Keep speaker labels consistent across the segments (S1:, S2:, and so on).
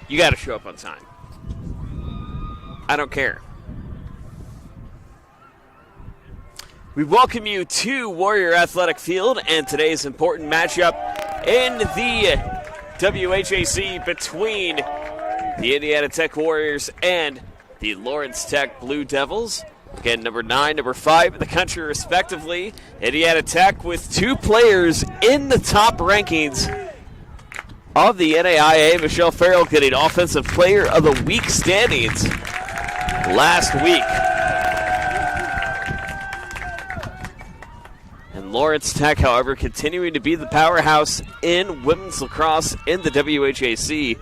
S1: You got to show up on time. I don't care. We welcome you to Warrior Athletic Field and today's important matchup in the WHAC between the Indiana Tech Warriors and the Lawrence Tech Blue Devils. Again, number 9, number 5 in the country respectively. Indiana Tech with 2 players in the top rankings of the NAIA. Michelle Farrell getting Offensive Player of the Week standings last week. And Lawrence Tech, however, continuing to be the powerhouse in women's lacrosse in the WHAC.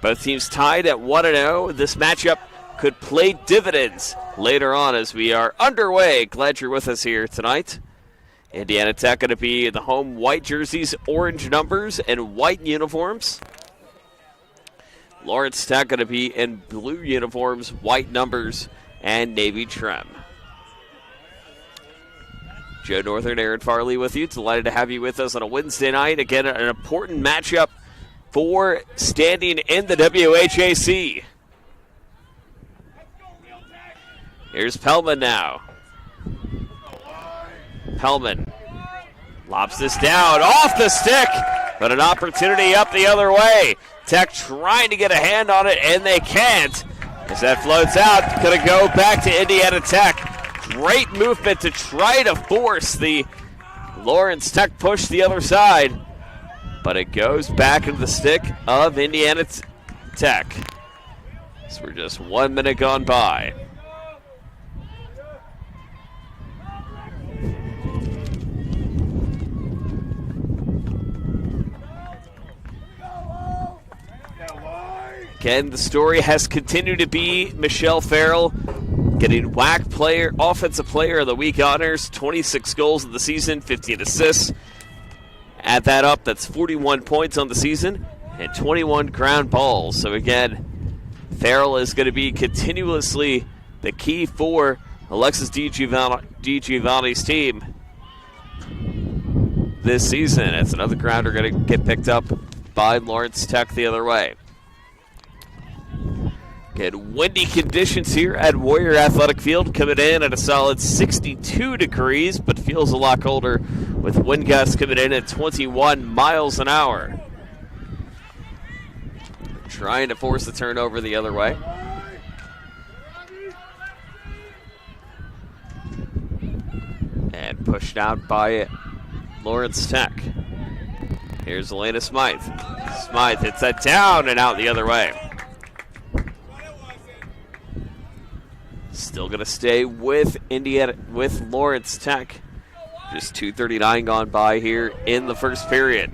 S1: Both teams tied at 1-0. This matchup could play dividends later on as we are underway. Glad you're with us here tonight. Indiana Tech going to be in the home white jerseys, orange numbers, and white uniforms. Lawrence Tech going to be in blue uniforms, white numbers, and navy trim. Joe Northern, Aaron Farley with you. Delighted to have you with us on a Wednesday night. Again, an important matchup for standing in the WHAC. Here's Pellman now. Pellman lobs this down off the stick, but an opportunity up the other way. Tech trying to get a hand on it, and they can't. As that floats out, going to go back to Indiana Tech. Great movement to try to force the Lawrence Tech push the other side, but it goes back into the stick of Indiana Tech. So we're just 1 minute gone by. Again, the story has continued to be Michelle Farrell getting WAC Offensive Player of the Week honors, 26 goals of the season, 15 assists. Add that up, that's 41 points on the season and 21 ground balls. So again, Farrell is going to be continuously the key for Alexis DiGiovanni's team this season. It's another grounder going to get picked up by Lawrence Tech the other way. Again, windy conditions here at Warrior Athletic Field, coming in at a solid 62 degrees, but feels a lot colder with wind gusts coming in at 21 miles an hour. Trying to force the turnover the other way. And pushed out by Lawrence Tech. Here's Elena Smythe. Smythe hits that down and out the other way. Still going to stay with Lawrence Tech. Just 2:39 gone by here in the first period.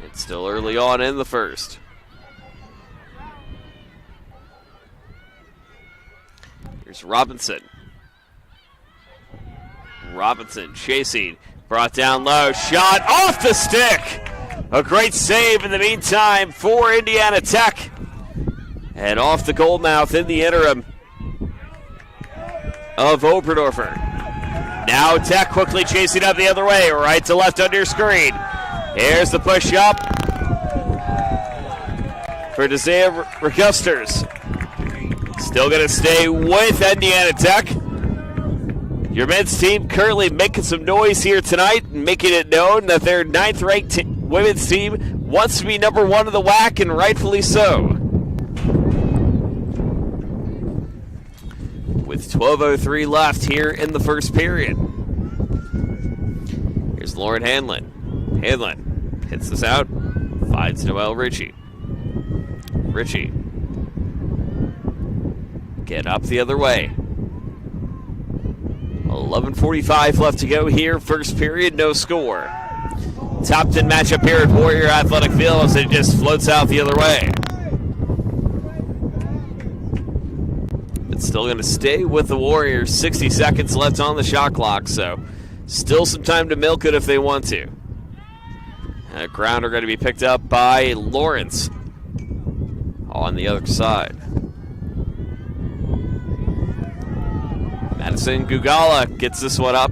S1: It's still early on in the first. Here's Robinson. Robinson chasing, brought down low, shot off the stick. A great save in the meantime for Indiana Tech. And off the goal mouth in the interim of Oberdorfer. Now Tech quickly chasing up the other way, right to left under screen. Here's the push up for Desea Regusters. Still going to stay with Indiana Tech. Your men's team currently making some noise here tonight and making it known that their 9th-ranked women's team wants to be number 1 in the WAC, and rightfully so. With 12:03 left here in the first period. Here's Lauren Hanlon. Hanlon hits this out, finds Noelle Ritchie. Ritchie. Get up the other way. 11:45 left to go here, first period, no score. Top 10 matchup here at Warrior Athletic Field as it just floats out the other way. Still going to stay with the Warriors. 60 seconds left on the shot clock, so still some time to milk it if they want to. A grounder going to be picked up by Lawrence on the other side. Madison Gugala gets this one up.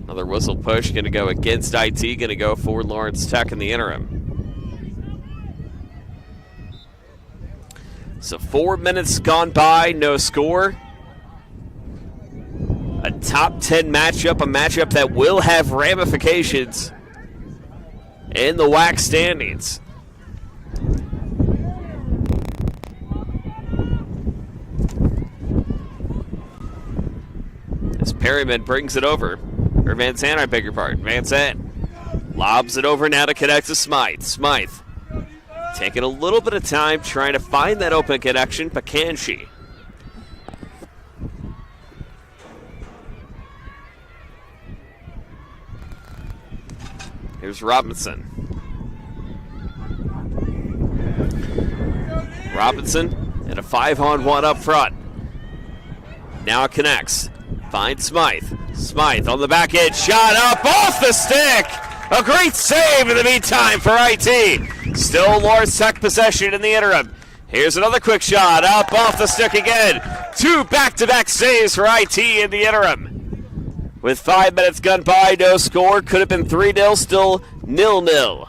S1: Another whistle push going to go against IT, going to go for Lawrence Tech in the interim. So 4 minutes gone by, no score. A top 10 matchup, a matchup that will have ramifications in the WAC standings. As Perryman brings it over, or Van Sant, I beg your pardon, Van Sant lobs it over now to connect to Smythe. Smythe taking a little bit of time trying to find that open connection, but can she? Here's Robinson. Robinson and a 5-on-1 up front. Now it connects. Finds Smythe. Smythe on the back edge. Shot up off the stick. A great save in the meantime for IT. Still Lawrence Tech possession in the interim. Here's another quick shot. Up off the stick again. 2 back-to-back saves for IT in the interim. With 5 minutes gone by, no score. Could have been 3-0, still 0-0.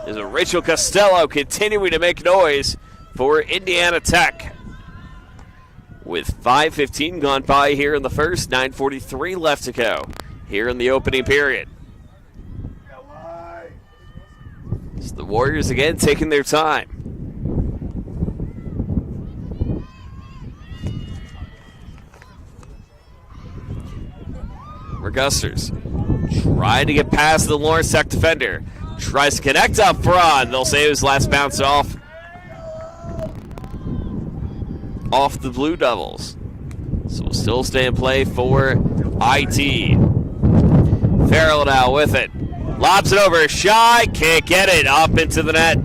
S1: There's a Rachel Costello continuing to make noise for Indiana Tech. With 5:15 gone by here in the first, 9:43 left to go here in the opening period. It's the Warriors again taking their time. Regusters trying to get past the Lawrence Tech defender. Tries to connect up front. They'll say his last bounce off the Blue Devils. So we'll still stay in play for IT. Farrell now with it. Lobs it over. Shy. Can't get it. Up into the net.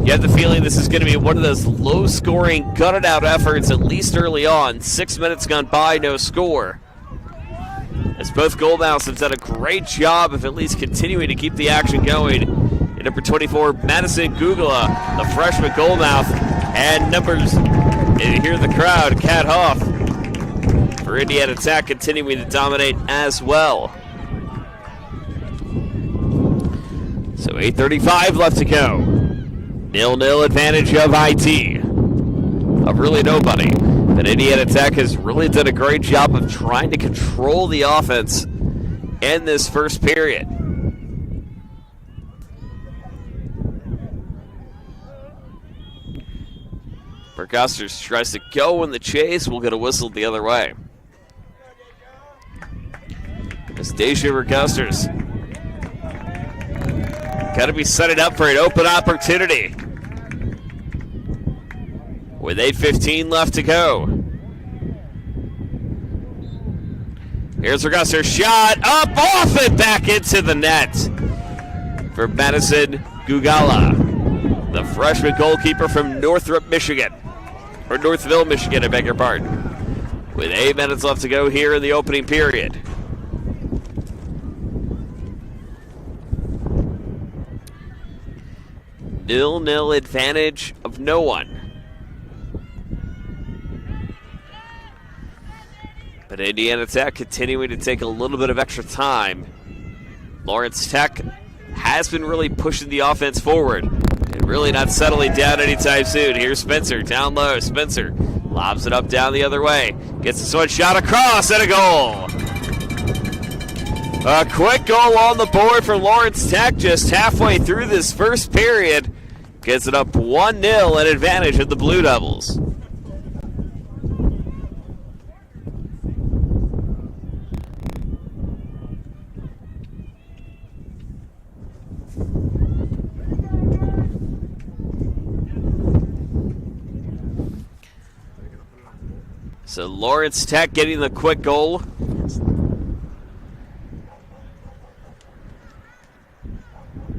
S1: You have the feeling this is going to be one of those low-scoring, gutted-out efforts, at least early on. 6 minutes gone by, no score. As both goalmouths have done a great job of at least continuing to keep the action going. In number 24, Madison Gugula, the freshman goalmouth, and numbers, and hear the crowd, Kat Hoff for Indiana Tech continuing to dominate as well. So 8:35 left to go. 0-0 advantage of IT. Of really nobody. But Indiana Tech has really done a great job of trying to control the offense in this first period. Burgosters tries to go in the chase. We'll get a whistle the other way. It's Deja Burgosters. Got to be setting up for an open opportunity. With 8:15 left to go. Here's Regusser's shot. Up off it back into the net for Madison Gugala, the freshman goalkeeper from Northrop, Michigan. Or Northville, Michigan, I beg your pardon. With 8 minutes left to go here in the opening period. Nil advantage of no one. But Indiana Tech continuing to take a little bit of extra time. Lawrence Tech has been really pushing the offense forward and really not settling down anytime soon. Here's Spencer down low. Spencer lobs it up down the other way. Gets this one shot across and a goal. A quick goal on the board for Lawrence Tech just halfway through this first period. Gets it up 1-0 an advantage of the Blue Devils. So Lawrence Tech getting the quick goal.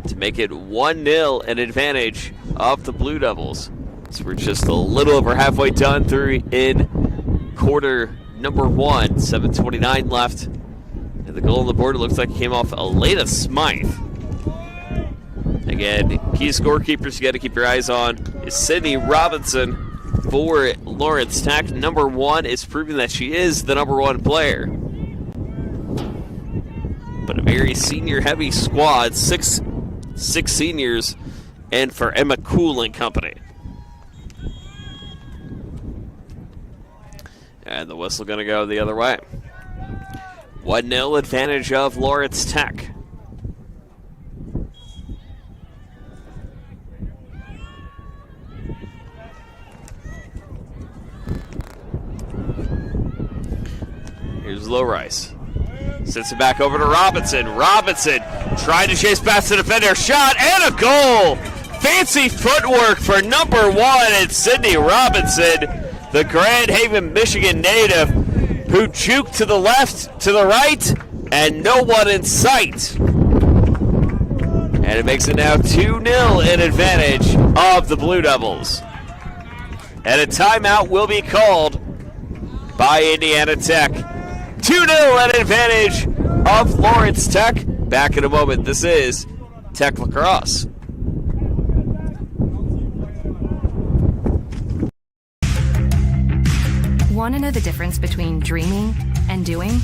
S1: To make it 1-0 an advantage of the Blue Devils. So we're just a little over halfway done through in quarter number 1. 7:29 left. And the goal on the board, it looks like it came off Elena Smythe. Again, key scorekeepers you got to keep your eyes on is Sydney Robinson for Lawrence Tech. Number 1 is proving that she is the number 1 player. But a very senior-heavy squad. 6 6 seniors, and for Emma Cool and company. And the whistle going to go the other way. 1-0 advantage of Lawrence Tech. Here's Low Rice. Sits it back over to Robinson. Robinson trying to chase past the defender. Shot and a goal. Fancy footwork for number 1. It's Sydney Robinson, the Grand Haven, Michigan native, who juked to the left, to the right, and no one in sight. And it makes it now 2-0 in advantage of the Blue Devils. And a timeout will be called by Indiana Tech. 2-0 at advantage of Lawrence Tech. Back in a moment. This is Tech Lacrosse.
S2: Want to know the difference between dreaming and doing?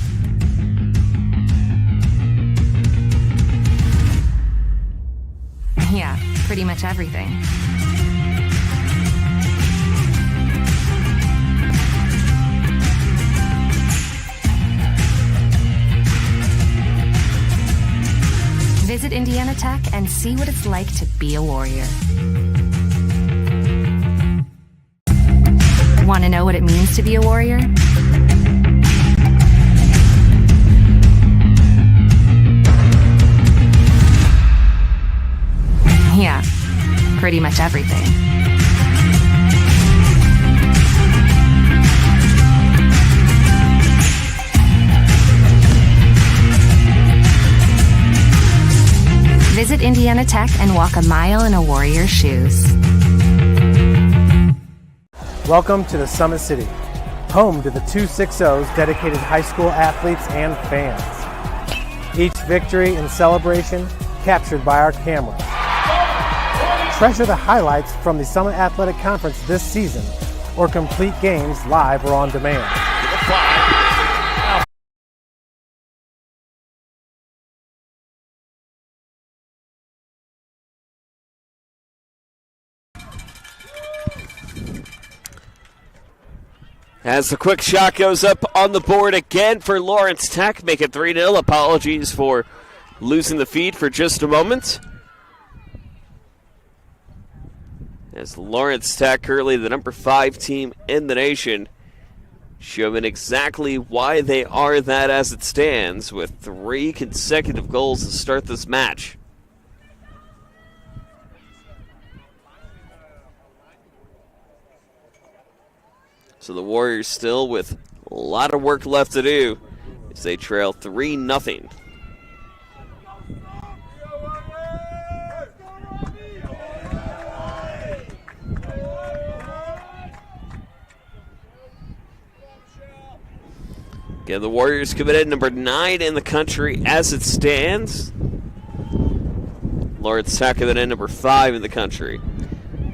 S2: Yeah, pretty much everything. Visit Indiana Tech and see what it's like to be a warrior. Want to know what it means to be a warrior? Yeah, pretty much everything. Visit Indiana Tech and walk a mile in a warrior's shoes.
S3: Welcome to the Summit City, home to the 260's dedicated high school athletes and fans. Each victory and celebration captured by our camera. Treasure the highlights from the Summit Athletic Conference this season, or complete games live or on demand.
S1: As the quick shot goes up on the board again for Lawrence Tech, make it 3-0. Apologies for losing the feed for just a moment. As Lawrence Tech, currently the number 5 team in the nation, showing exactly why they are that as it stands, with 3 consecutive goals to start this match. So the Warriors still with a lot of work left to do as they trail 3-0. Again, the Warriors committed number 9 in the country as it stands. Lawrence Tech coming in number 5 in the country.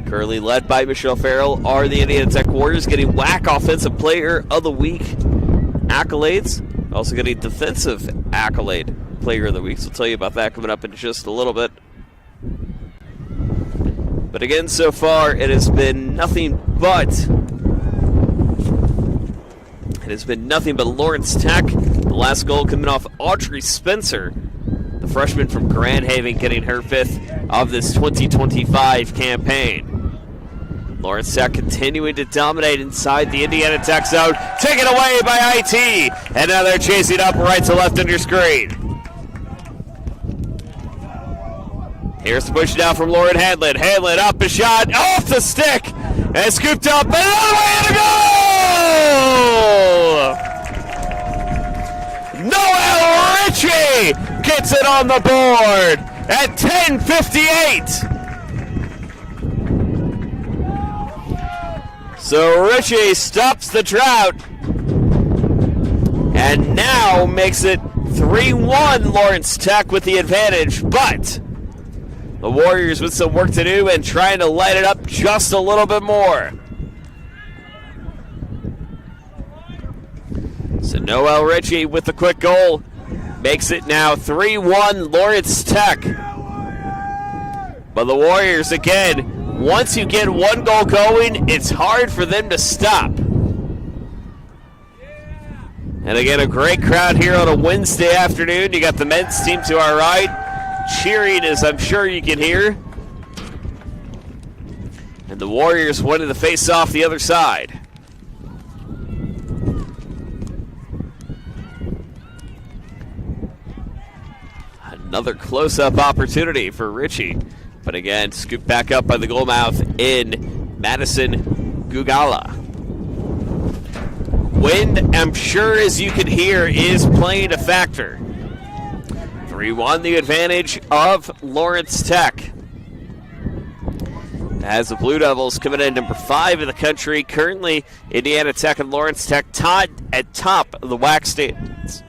S1: Currently led by Michelle Farrell are the Indiana Tech Warriors, getting WAC Offensive Player of the Week accolades. Also getting Defensive Accolade Player of the Week. So we'll tell you about that coming up in just a little bit. But again, so far it has been nothing but Lawrence Tech. The last goal coming off Audrey Spencer, the freshman from Grand Haven, getting her 5th of this 2025 campaign. Lawrence Tech continuing to dominate inside the Indiana Tech zone. Taken away by IT. And now they're chasing up right to left on your screen. Here's the push down from Lauren Hanlon. Hanlon up a shot off the stick. And scooped up and all the way in a goal! Noelle Ritchie gets it on the board at 10:58. So Ritchie stops the drought and now makes it 3-1 Lawrence Tech with the advantage, but the Warriors with some work to do and trying to light it up just a little bit more. So Noelle Ritchie with the quick goal makes it now 3-1 Lawrence Tech. But the Warriors, again, once you get one goal going, it's hard for them to stop. And again, a great crowd here on a Wednesday afternoon. You got the men's team to our right, cheering, as I'm sure you can hear. And the Warriors winning the face-off the other side. Another close-up opportunity for Richie. But again, scooped back up by the goalmouth in Madison Gugala. Wind, I'm sure as you can hear, is playing a factor. 3-1 the advantage of Lawrence Tech. As the Blue Devils coming in number 5 in the country, currently Indiana Tech and Lawrence Tech tied at top of the WAC standings.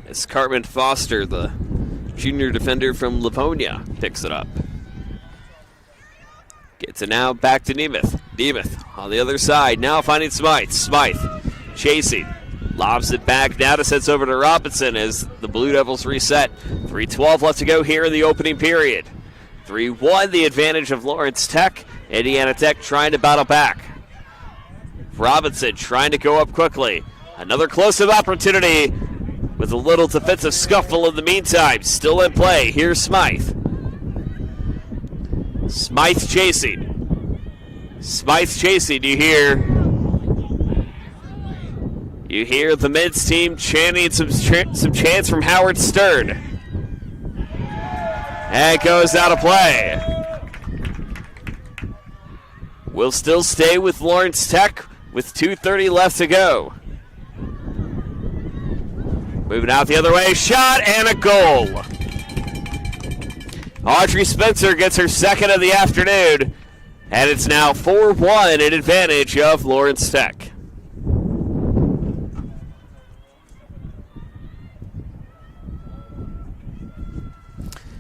S1: As Cartman Foster, the junior defender from Livonia, picks it up. Gets it now back to Nemeth. Nemeth on the other side, now finding Smythe. Smythe chasing, lobs it back, now sends over to Robinson as the Blue Devils reset. 3:12 left to go here in the opening period. 3-1 the advantage of Lawrence Tech. Indiana Tech trying to battle back. Robinson trying to go up quickly. Another close-up opportunity with a little defensive scuffle in the meantime. Still in play. Here's Smythe. Smythe chasing. Smythe chasing. You hear the men's team chanting some chants from Howard Stern. And it goes out of play. We'll still stay with Lawrence Tech with 2:30 left to go. Moving out the other way, shot and a goal. Audrey Spencer gets her second of the afternoon, and it's now 4-1 in advantage of Lawrence Tech.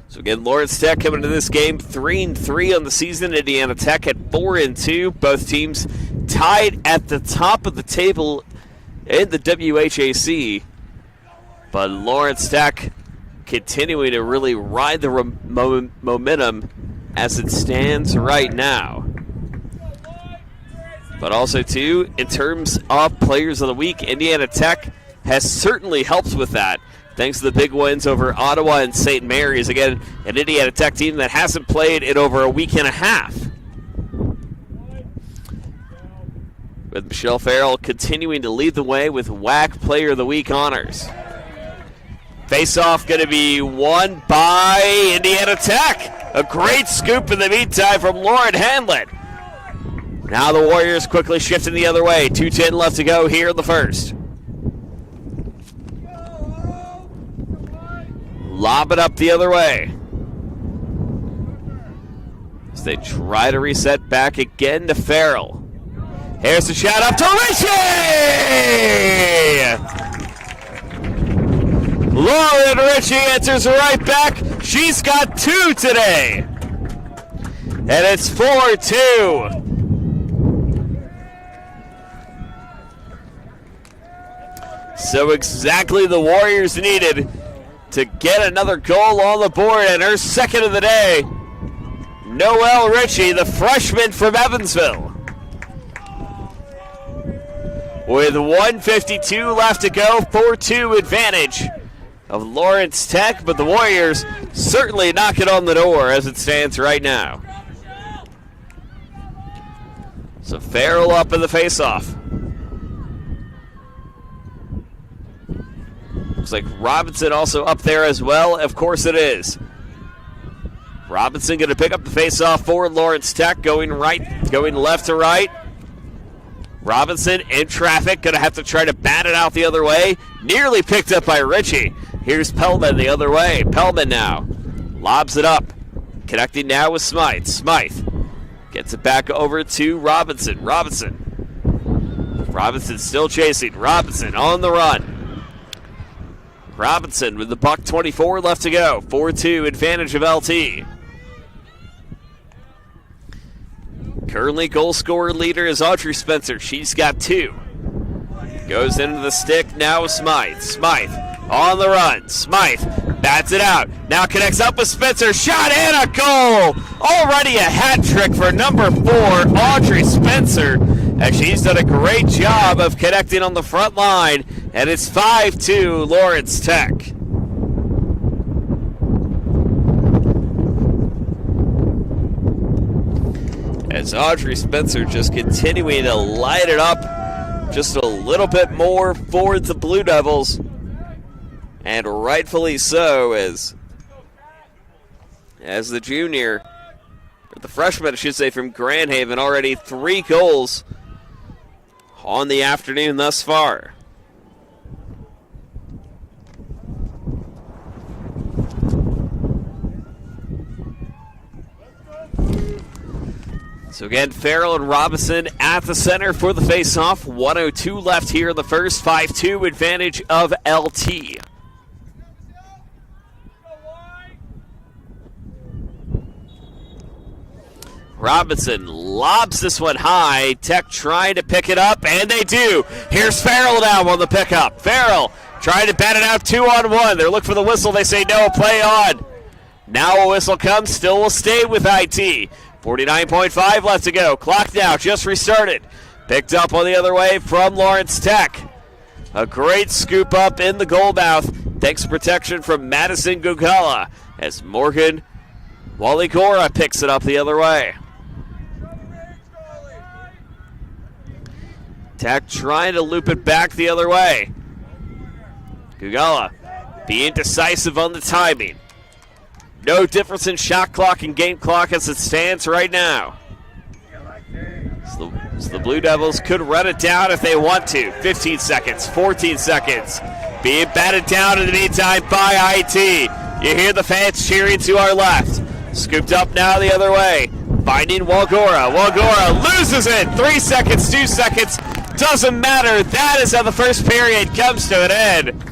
S1: So again, Lawrence Tech coming into this game 3-3 on the season. Indiana Tech at 4-2. Both teams tied at the top of the table in the WHAC. But Lawrence Tech continuing to really ride the momentum as it stands right now. But also, too, in terms of players of the week, Indiana Tech has certainly helped with that, thanks to the big wins over Ottawa and St. Mary's. Again, an Indiana Tech team that hasn't played in over a week and a half. With Michelle Farrell continuing to lead the way with WAC Player of the Week honors. Face-off going to be won by Indiana Tech. A great scoop in the meantime from Lauren Hanlon. Now the Warriors quickly shifting the other way. 2:10 left to go here in the first. Lob it up the other way. As they try to reset back again to Farrell. Here's the shot up to Ritchie! Lauren Ritchie answers right back. She's got 2 today. And it's 4-2. So exactly the Warriors needed to get another goal on the board, and her second of the day. Noelle Ritchie, the freshman from Evansville. With 1:52 left to go, 4-2 advantage of Lawrence Tech, but the Warriors certainly knock it on the door as it stands right now. So Farrell up in the faceoff. Looks like Robinson also up there as well. Of course it is. Robinson going to pick up the faceoff for Lawrence Tech, going left to right. Robinson in traffic, going to have to try to bat it out the other way. Nearly picked up by Ritchie. Here's Pellman the other way. Pellman now lobs it up. Connecting now with Smythe. Smythe gets it back over to Robinson. Robinson still chasing. Robinson on the run. Robinson with the puck, 24 left to go. 4-2 advantage of LT. Currently goal scorer leader is Audrey Spencer. She's got 2. Goes into the stick, now Smythe. Smythe on the run. Smythe bats it out. Now connects up with Spencer. Shot and a goal! Already a hat trick for number 4, Audrey Spencer. And she's done a great job of connecting on the front line. And it's 5-2 Lawrence Tech. As Audrey Spencer just continuing to light it up just a little bit more for the Blue Devils. And rightfully so, as the junior, or the freshman, I should say, from Grand Haven, already 3 goals on the afternoon thus far. So again, Farrell and Robinson at the center for the face-off. 1:02 left here in the first. 5-2 advantage of LT. Robinson lobs this one high. Tech trying to pick it up, and they do. Here's Farrell now on the pickup. Farrell trying to bat it out 2-on-1. They're looking for the whistle. They say no, play on. Now a whistle comes, still will stay with IT. 49.5 left to go. Clock now just restarted. Picked up on the other way from Lawrence Tech. A great scoop up in the goal mouth. Thanks to protection from Madison Gugala as Morgan Waligora picks it up the other way. Tech trying to loop it back the other way. Gugala being decisive on the timing. No difference in shot clock and game clock as it stands right now. So the Blue Devils could run it down if they want to. 15 seconds, 14 seconds. Being batted down in the meantime by IT. You hear the fans cheering to our left. Scooped up now the other way. Finding Walgora. Walgora loses it. 3 seconds, 2 seconds. Doesn't matter. That is how the first period comes to an end.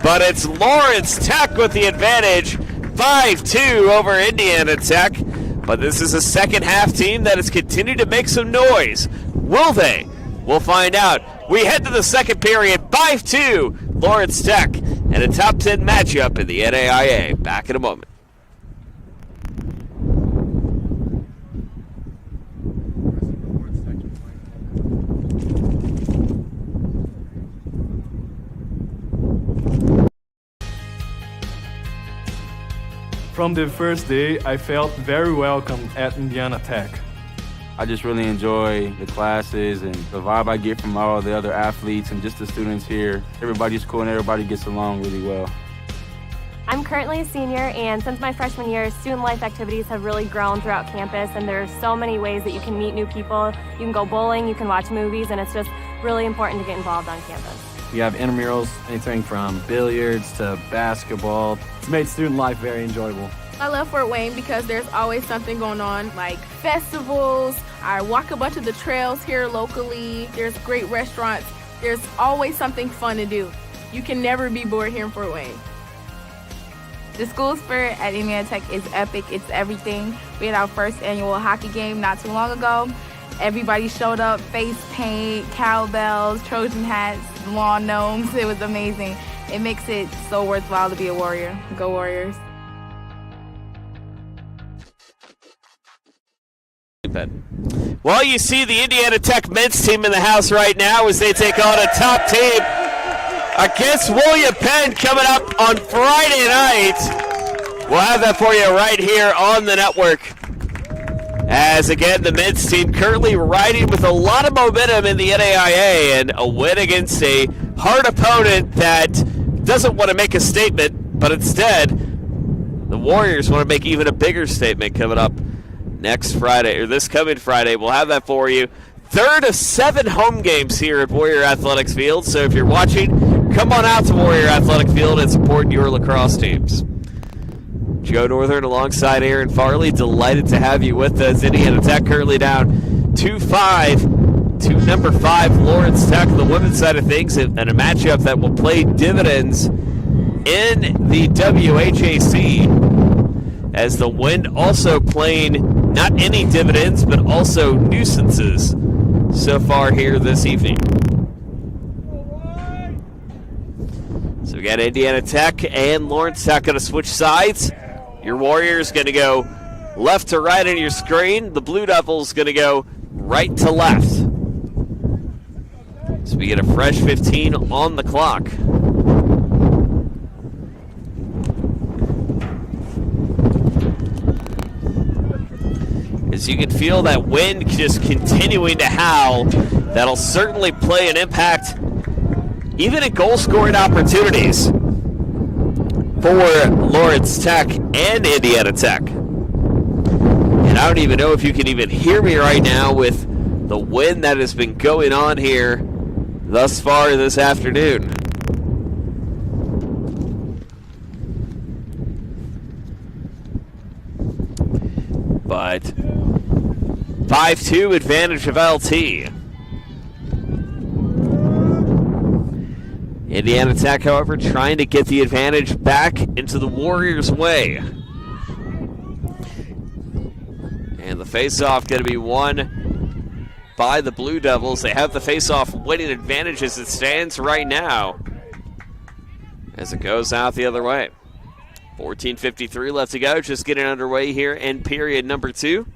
S1: But it's Lawrence Tech with the advantage. 5-2 over Indiana Tech. But this is a second half team that has continued to make some noise. Will they? We'll find out. We head to the second period. 5-2 Lawrence Tech and a top 10 matchup in the NAIA. Back in a moment.
S4: From the first day, I felt very welcome at Indiana Tech.
S5: I just really enjoy the classes and the vibe I get from all the other athletes and just the students here. Everybody's cool and everybody gets along really well.
S6: I'm currently a senior, and since my freshman year, student life activities have really grown throughout campus, and there are so many ways that you can meet new people. You can go bowling, you can watch movies, and it's just really important to get involved on campus.
S7: We have intramurals, anything from billiards to basketball. It's made student life very enjoyable.
S8: I love Fort Wayne because there's always something going on, like festivals. I walk a bunch of the trails here locally. There's great restaurants. There's always something fun to do. You can never be bored here in Fort Wayne.
S9: The school spirit at Indiana Tech is epic. It's everything. We had our first annual hockey game not too long ago. Everybody showed up, face paint, cowbells, Trojan hats, lawn gnomes. It was amazing. It makes it so worthwhile to be a Warrior. Go Warriors.
S1: Well, you see the Indiana Tech men's team in the house right now as they take on a top team against William Penn coming up on Friday night. We'll have that for you right here on the network. As again, the men's team currently riding with a lot of momentum in the NAIA, and a win against a hard opponent that doesn't want to make a statement, but instead, the Warriors want to make even a bigger statement coming up next Friday, or this coming Friday. We'll have that for you. Third of 7 home games here at Warrior Athletics Field, so if you're watching, come on out to Warrior Athletic Field and support your lacrosse teams. Joe Northern alongside Aaron Farley. Delighted to have you with us. Indiana Tech currently down 2-5 to number 5 Lawrence Tech. The women's side of things, and a matchup that will play dividends in the WHAC, as the Wind also playing not any dividends, but also nuisances so far here this evening. So we got Indiana Tech and Lawrence Tech going to switch sides. Your Warriors going to go left to right on your screen. The Blue Devils going to go right to left. So we get a fresh 15 on the clock. As you can feel that wind just continuing to howl, that'll certainly play an impact even in goal-scoring opportunities for Lawrence Tech and Indiana Tech. And I don't even know if you can even hear me right now with the wind that has been going on here thus far this afternoon. But 5-2 advantage of LT. Indiana Tech, however, trying to get the advantage back into the Warriors' way. And the face-off going to be won by the Blue Devils. They have the face-off winning advantage as it stands right now, as it goes out the other way. 14:53 left to go, just getting underway here in period number 2.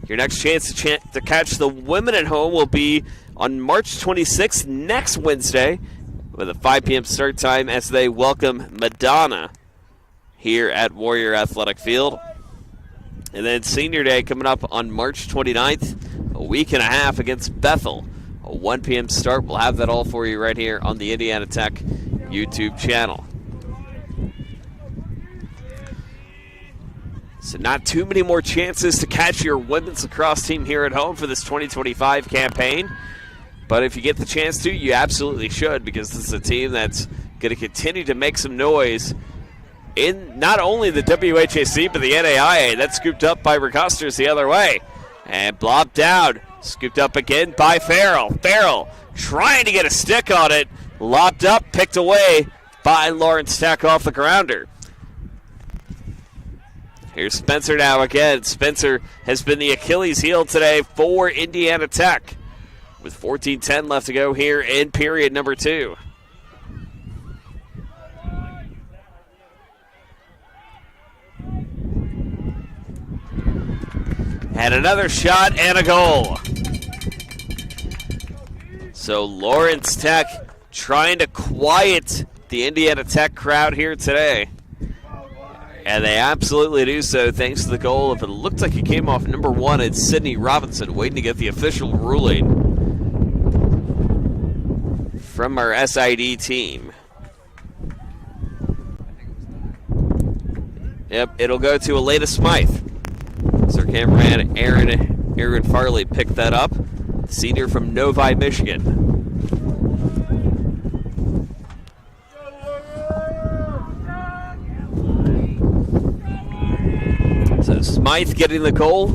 S1: Your next chance to catch the women at home will be on March 26th, next Wednesday, with a 5 p.m. start time as they welcome Madonna here at Warrior Athletic Field. And then Senior Day coming up on March 29th, a week and a half against Bethel. A 1 p.m. start. We'll have that all for you right here on the Indiana Tech YouTube channel. So not too many more chances to catch your women's lacrosse team here at home for this 2025 campaign. But if you get the chance to, you absolutely should, because this is a team that's going to continue to make some noise in not only the WHAC, but the NAIA. That's scooped up by Regusters the other way. And blobbed down. Scooped up again by Farrell. Farrell trying to get a stick on it. Lobbed up, picked away by Lawrence Tech off the grounder. Here's Spencer now again. Spencer has been the Achilles heel today for Indiana Tech, with 14:10 left to go here in period number 2. And another shot and a goal. So Lawrence Tech trying to quiet the Indiana Tech crowd here today. And they absolutely do so thanks to the goal. If it looked like it came off number 1, it's Sydney Robinson waiting to get the official ruling from our SID team. Yep, it'll go to Aleda Smythe. Sir cameraman Aaron Farley picked that up. Senior from Novi, Michigan. So Smythe getting the goal.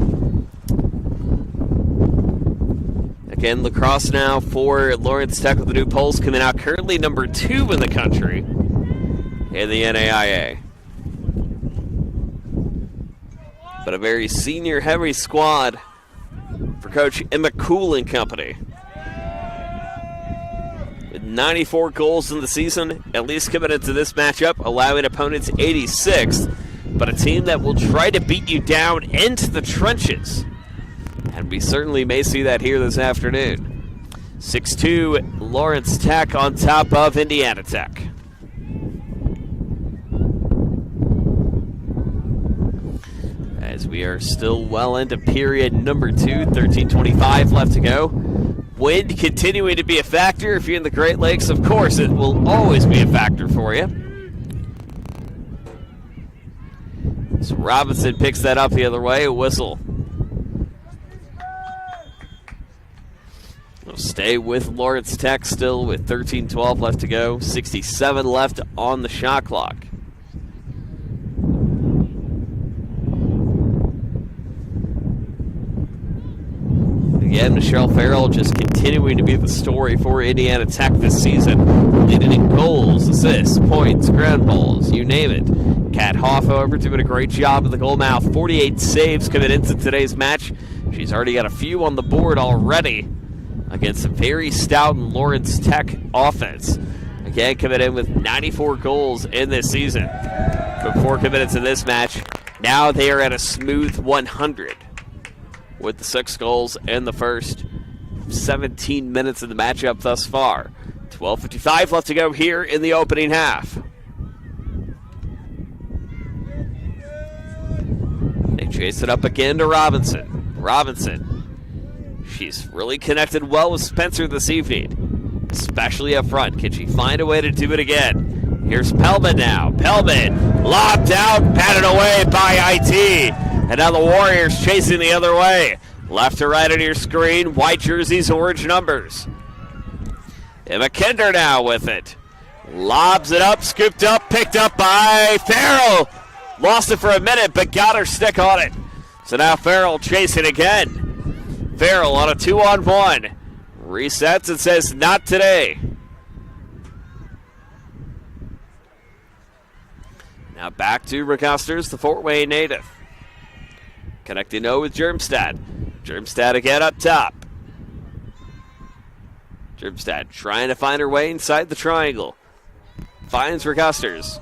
S1: Again, lacrosse now for Lawrence Tech with the new polls coming out. Currently number 2 in the country in the NAIA. But a very senior-heavy squad for Coach Emma Cool and company. With 94 goals in the season, at least coming into this matchup, allowing opponents 86th. But a team that will try to beat you down into the trenches. And we certainly may see that here this afternoon. 6-2, Lawrence Tech on top of Indiana Tech. As we are still well into period number 2, 13:25 left to go. Wind continuing to be a factor. If you're in the Great Lakes, of course, it will always be a factor for you. So Robinson picks that up the other way, a whistle. We'll stay with Lawrence Tech still with 13:12 left to go, 67 left on the shot clock. Again, Michelle Farrell just continuing to be the story for Indiana Tech this season, leading in goals, assists, points, ground balls, you name it. Kat Hoff, however, doing a great job in the goal mouth. 48 saves coming into today's match. She's already got a few on the board already against a very stout Lawrence Tech offense. Again, coming in with 94 goals in this season. Before coming into this match, now they are at a smooth 100 with the 6 goals in the first 17 minutes of the matchup thus far. 12:55 left to go here in the opening half. They chase it up again to Robinson. Robinson, she's really connected well with Spencer this evening, especially up front. Can she find a way to do it again? Here's Pellman now. Pellman lobbed out, batted away by IT. And now the Warriors chasing the other way. Left to right on your screen, white jerseys, orange numbers. Emma Kinder now with it. Lobs it up, scooped up, picked up by Farrell. Lost it for a minute, but got her stick on it. So now Farrell chasing again. Farrell on a 2-on-1. Resets and says, not today. Now back to Regusters, the Fort Wayne native. Connecting O with Germstad. Germstad again up top. Germstad trying to find her way inside the triangle. Finds Regusters.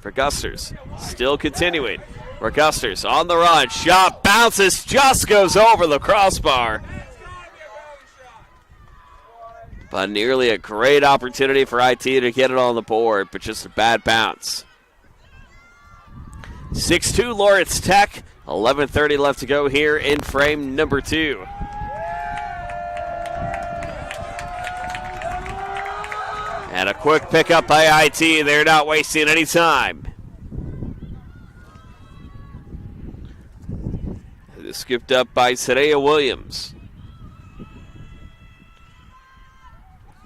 S1: Regusters still continuing. Regusters on the run. Shot bounces, just goes over the crossbar. But nearly a great opportunity for IT to get it on the board, but just a bad bounce. 6-2 Lawrence Tech. 11:30 left to go here in frame number 2. And a quick pickup by IT. They're not wasting any time. It is scooped up by Sadea Williams.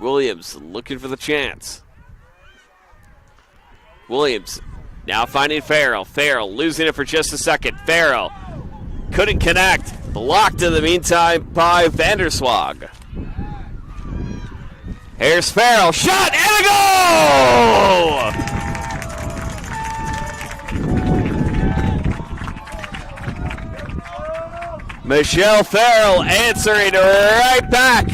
S1: Williams looking for the chance. Williams now finding Farrell. Farrell losing it for just a second. Farrell couldn't connect. Blocked in the meantime by Vanderswag. Here's Farrell. Shot and a goal! Michelle Farrell answering right back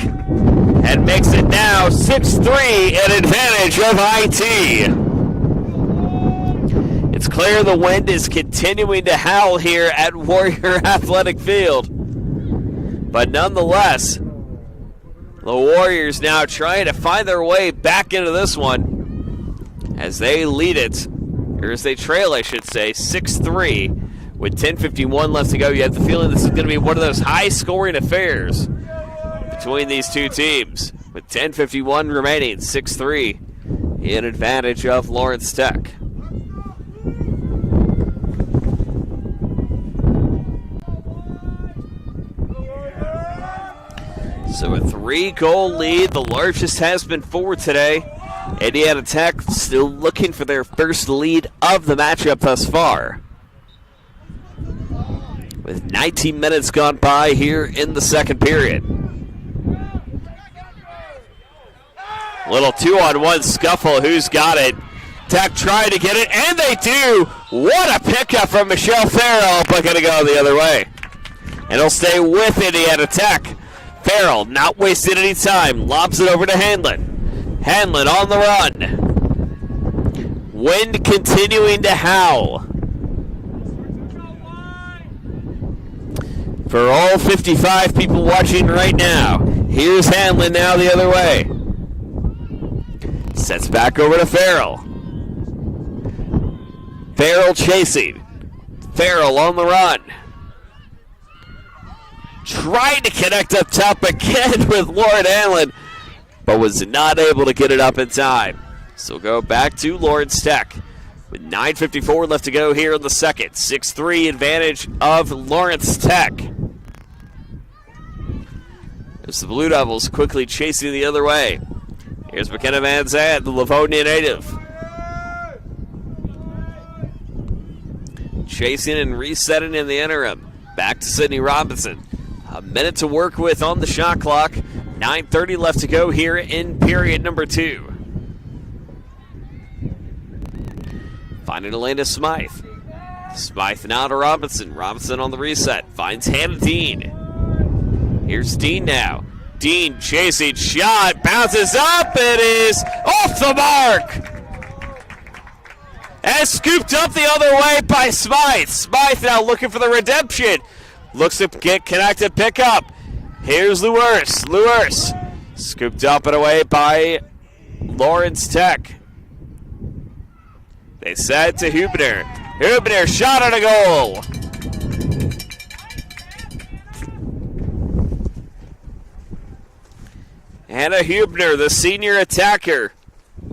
S1: and makes it now 6-3 in advantage of IT. It's clear the wind is continuing to howl here at Warrior Athletic Field. But nonetheless, the Warriors now trying to find their way back into this one as they lead it, or as they trail, I should say, 6-3 with 10:51 left to go. You have the feeling this is going to be one of those high-scoring affairs between these two teams. With 10:51 remaining, 6-3 in advantage of Lawrence Tech. So a 3-goal lead, the largest has been 4 today. Indiana Tech still looking for their first lead of the matchup thus far. With 19 minutes gone by here in the second period. Little 2-on-1 scuffle, who's got it? Tech trying to get it, and they do! What a pickup from Michelle Farrell, but gonna go the other way. And it'll stay with Indiana Tech. Farrell not wasting any time, lobs it over to Hanlon. Hanlon on the run. Wind continuing to howl. For all 55 people watching right now, here's Hanlon now the other way. Sets back over to Farrell. Farrell chasing. Farrell on the run. Trying to connect up top again with Lauren Hanlon, but was not able to get it up in time. So go back to Lawrence Tech with 9:54 left to go here in the second. 6-3 advantage of Lawrence Tech. As the Blue Devils quickly chasing the other way. Here's McKenna Van Zandt, the Livonia native. Chasing and resetting in the interim. Back to Sydney Robinson. A minute to work with on the shot clock. 9:30 left to go here in period number 2. finding a lane to Smythe. Smythe now to Robinson. Robinson on the reset. Finds Hannah Dean. Here's Dean now. Dean chasing shot. Bounces up. It is off the mark. And scooped up the other way by Smythe. Smythe now looking for the redemption. Looks to get connected pickup. Here's Luers. Luers scooped up and away by Lawrence Tech. They set to Hubner. Hubner shot at a goal. Hannah Hubner, the senior attacker,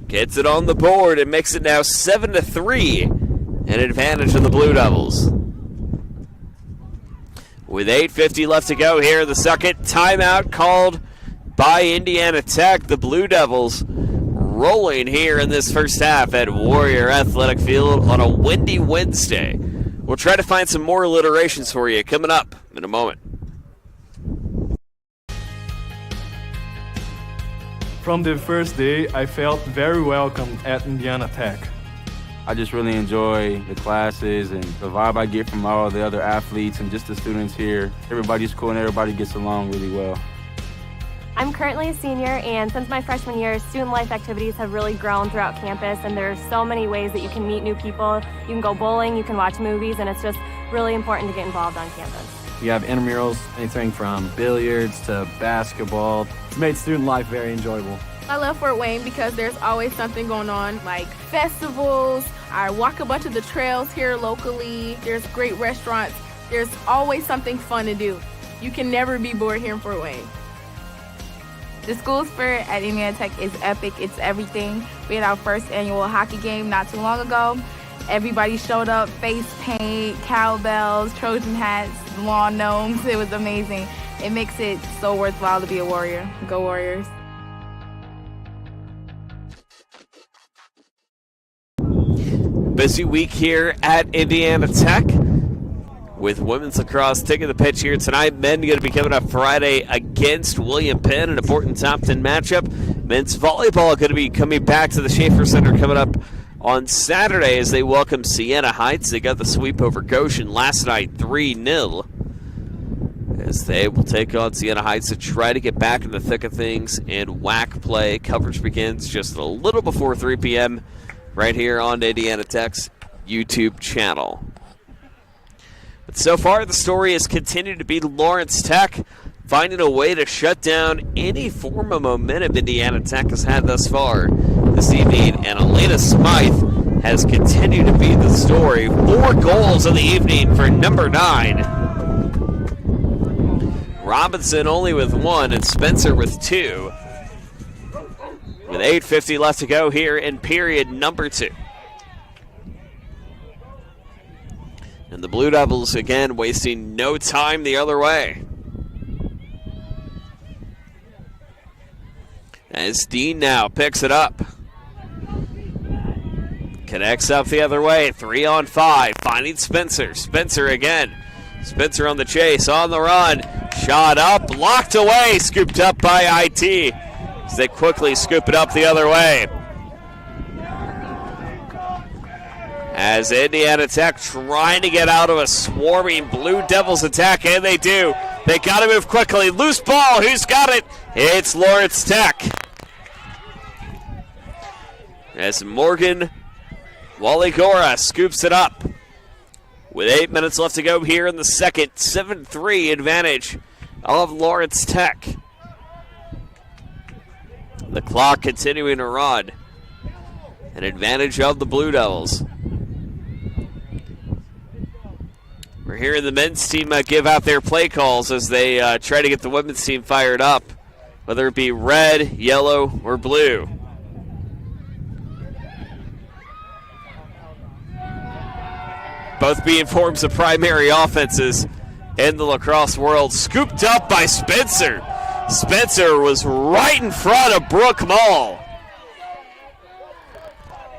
S1: gets it on the board and makes it now 7-3, an advantage of the Blue Devils. With 8:50 left to go here in the second, timeout called by Indiana Tech. The Blue Devils rolling here in this first half at Warrior Athletic Field on a windy Wednesday. We'll try to find some more alliterations for you coming up in a moment.
S4: From the first day, I felt very welcome at Indiana Tech.
S5: I just really enjoy the classes and the vibe I get from all the other athletes and just the students here. Everybody's cool and everybody gets along really well.
S6: I'm currently a senior, and since my freshman year, student life activities have really grown throughout campus, and there's so many ways that you can meet new people. You can go bowling, you can watch movies, and it's just really important to get involved on campus.
S7: We have intramurals, anything from billiards to basketball. It's made student life very enjoyable.
S8: I love Fort Wayne because there's always something going on, like festivals. I walk a bunch of the trails here locally. There's great restaurants. There's always something fun to do. You can never be bored here in Fort Wayne.
S9: The school spirit at Indiana Tech is epic. It's everything. We had our first annual hockey game not too long ago. Everybody showed up, face paint, cowbells, Trojan hats, lawn gnomes. It was amazing. It makes it so worthwhile to be a Warrior. Go Warriors.
S1: Busy week here at Indiana Tech with women's lacrosse taking the pitch here tonight. Men going to be coming up Friday against William Penn, an important top 10 matchup. Men's volleyball going to be coming back to the Schaefer Center coming up on Saturday as they welcome Siena Heights. They got the sweep over Goshen last night, 3-0. As they will take on Siena Heights to try to get back in the thick of things and WAC play. Coverage begins just a little before 3 p.m. right here on Indiana Tech's YouTube channel. But so far, the story has continued to be Lawrence Tech finding a way to shut down any form of momentum Indiana Tech has had thus far this evening. And Elena Smythe has continued to be the story. 4 goals of the evening for number 9. Robinson only with 1 and Spencer with 2. With 8:50 left to go here in period number 2. And the Blue Devils, again, wasting no time the other way. As Dean now picks it up. Connects up the other way, 3-on-5, finding Spencer. Spencer again. Spencer on the chase, on the run. Shot up, blocked away, scooped up by IT. As they quickly scoop it up the other way. As Indiana Tech trying to get out of a swarming Blue Devils attack, and they do. They got to move quickly. Loose ball, who's got it? It's Lawrence Tech. As Morgan Waligora scoops it up. With 8 minutes left to go here in the second, 7-3 advantage of Lawrence Tech. The clock continuing to run. An advantage of the Blue Devils. We're hearing the men's team give out their play calls as they try to get the women's team fired up, whether it be red, yellow, or blue. Both being forms of primary offenses in the lacrosse world. Scooped up by Spencer. Spencer was right in front of Brooke Mall.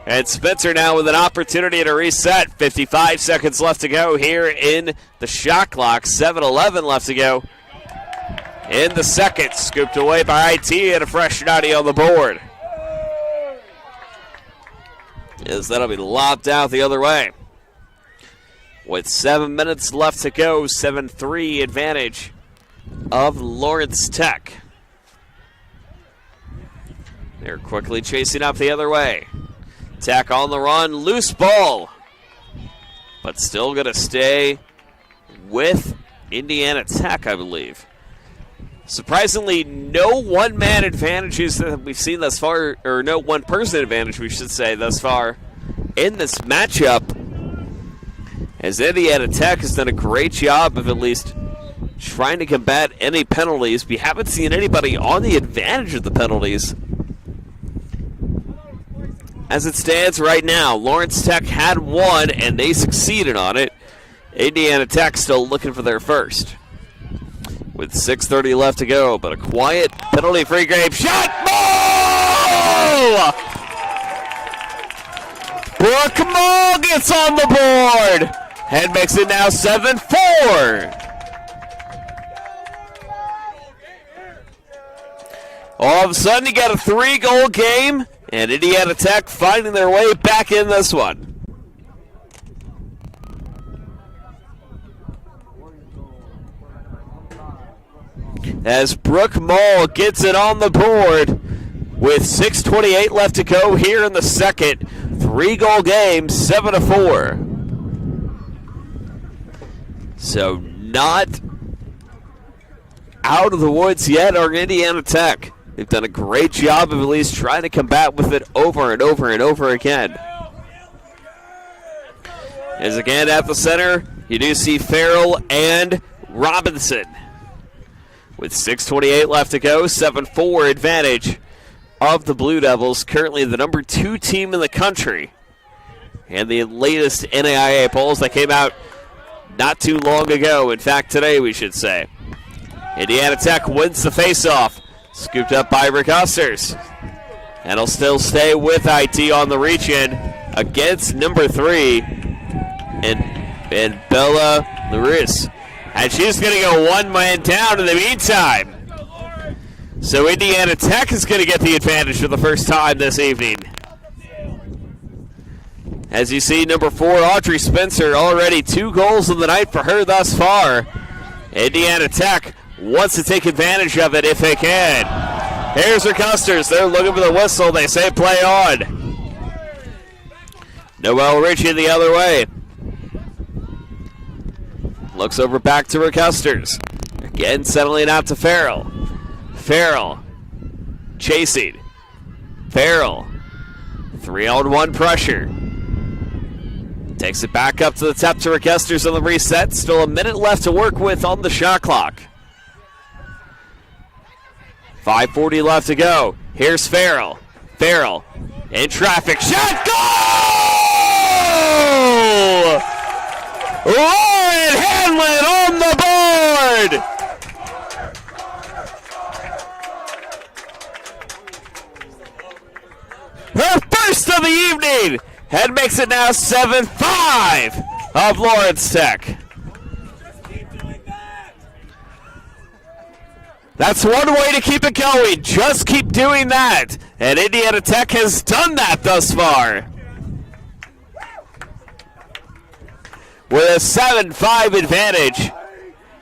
S1: And Spencer now with an opportunity to reset. 55 seconds left to go here in the shot clock. 7:11 left to go in the second. Scooped away by IT and a fresh 90 on the board. as that'll be lobbed out the other way. With 7 minutes left to go, 7-3 advantage of Lawrence Tech. They're quickly chasing up the other way. Tech on the run, loose ball, but still going to stay with Indiana Tech, I believe. Surprisingly, no one-man advantages that we've seen thus far, or no one-person advantage, we should say, thus far in this matchup, as Indiana Tech has done a great job of at least trying to combat any penalties. We haven't seen anybody on the advantage of the penalties. As it stands right now, Lawrence Tech had one, and they succeeded on it. Indiana Tech still looking for their first. With 6:30 left to go, but a quiet penalty-free grape shot. Ball! Brooke Mull gets on the board and makes it now 7-4. All of a sudden, you got a 3-goal game, and Indiana Tech finding their way back in this one. As Brooke Mull gets it on the board with 6:28 left to go here in the second. 3-goal game, 7-4. So not out of the woods yet are Indiana Tech. They've done a great job of at least trying to combat with it over and over and over again. As again at the center, you do see Farrell and Robinson. With 6:28 left to go, 7-4 advantage of the Blue Devils, currently the number 2 team in the country. And the latest NAIA polls that came out not too long ago, in fact today we should say. Indiana Tech wins the faceoff, scooped up by Rick Usters. And he'll still stay with IT on the reach-in against number 3 and Bella Laris. And she's going to go one man down in the meantime. So Indiana Tech is going to get the advantage for the first time this evening. As you see, number 4, Audrey Spencer, already 2 goals of the night for her thus far. Indiana Tech wants to take advantage of it if they can. Here's her Custers. They're looking for the whistle. They say play on. Noelle Ritchie the other way. Looks over back to Custers. Again, settling out to Farrell. Farrell chasing. Farrell. 3-on-1 pressure. Takes it back up to the top to Custers on the reset. Still a minute left to work with on the shot clock. 5:40 left to go. Here's Farrell. Farrell in traffic. Shot! Goal! Lauren Hanlon on the board! Her first of the evening! And makes it now 7-5 of Lawrence Tech. That's one way to keep it going. Just keep doing that. And Indiana Tech has done that thus far. With a 7-5 advantage.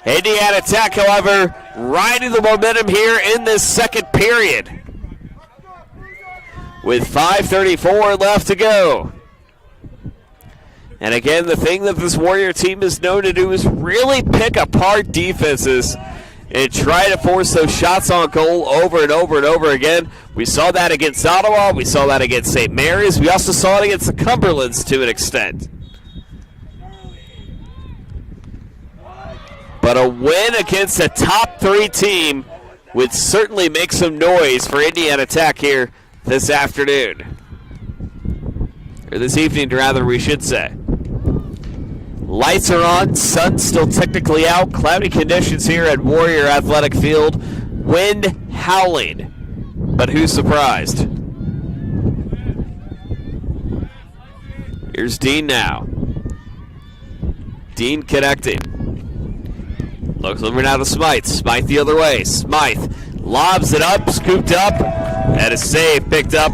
S1: Indiana Tech, however, riding the momentum here in this second period. With 5:34 left to go. And again, the thing that this Warrior team is known to do is really pick apart defenses and try to force those shots on goal over and over and over again. We saw that against Ottawa. We saw that against St. Mary's. We also saw it against the Cumberlands to an extent. But a win against a top 3 team would certainly make some noise for Indiana Tech here this afternoon. Or this evening, rather, we should say. Lights are on, sun still technically out, cloudy conditions here at Warrior Athletic Field, wind howling, but who's surprised? Here's Dean now. Dean connecting. Looks over now to Smythe. Smythe the other way. Smythe lobs it up, scooped up, and a save picked up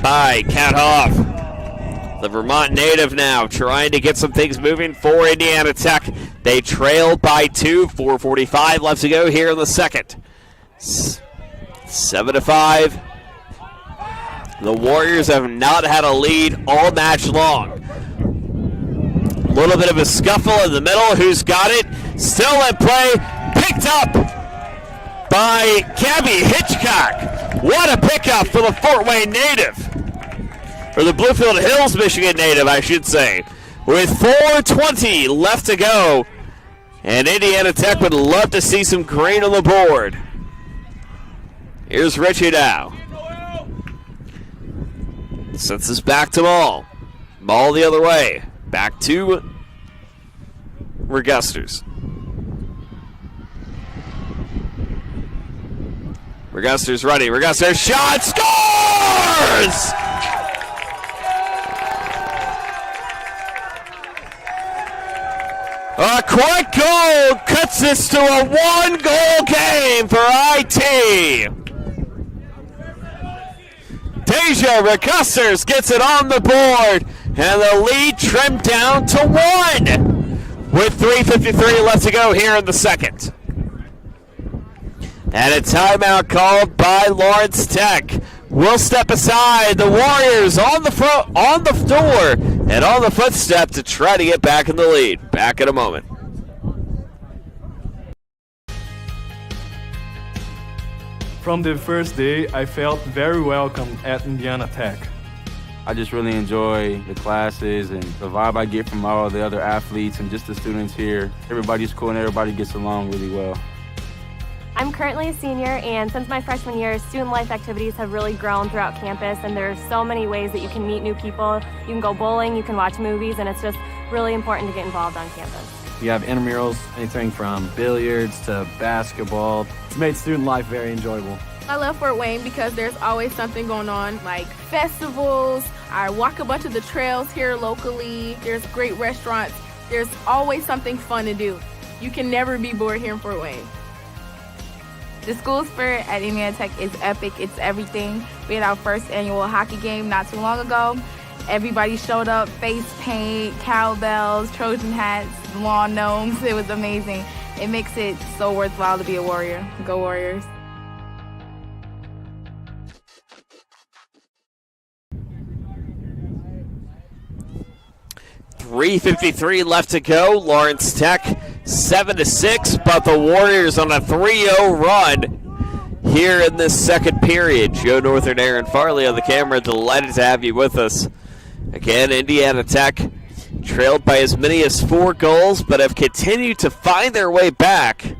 S1: by Kat Hoff. The Vermont native now trying to get some things moving for Indiana Tech. They trail by 2, 4:45 left to go here in the second. 7-5. The Warriors have not had a lead all match long. A little bit of a scuffle in the middle. Who's got it? Still in play. Picked up by Gabby Hitchcock. What a pickup for the Fort Wayne native. Or the Bluefield Hills, Michigan native, I should say. With 4:20 left to go. And Indiana Tech would love to see some green on the board. Here's Richie now. Sends this back to Maul. Maul the other way. Back to Regusters. Regusters ready. Regusters shot. Scores! A quick goal cuts this to a one-goal game for IT. Deja Regusters gets it on the board, and the lead trimmed down to 1 with 3:53 left to go here in the second. And a timeout called by Lawrence Tech. We'll step aside. The Warriors on the door, and on the footstep to try to get back in the lead. Back in a moment.
S4: From the first day, I felt very welcome at Indiana Tech.
S5: I just really enjoy the classes and the vibe I get from all the other athletes and just the students here. Everybody's cool and everybody gets along really well.
S6: I'm currently a senior, and since my freshman year, student life activities have really grown throughout campus, and there's so many ways that you can meet new people. You can go bowling, you can watch movies, and it's just really important to get involved on campus.
S7: We have intramurals, anything from billiards to basketball. It's made student life very enjoyable.
S8: I love Fort Wayne because there's always something going on, like festivals. I walk a bunch of the trails here locally. There's great restaurants. There's always something fun to do. You can never be bored here in Fort Wayne.
S9: The school spirit at Indiana Tech is epic. It's everything. We had our first annual hockey game not too long ago. Everybody showed up, face paint, cowbells, Trojan hats, lawn gnomes. It was amazing. It makes it so worthwhile to be a Warrior. Go Warriors.
S1: .353 left to go. Lawrence Tech 7-6, but the Warriors on a 3-0 run here in this second period. Joe Northern, Aaron Farley on the camera. Delighted to have you with us. Again, Indiana Tech trailed by as many as 4 goals, but have continued to find their way back.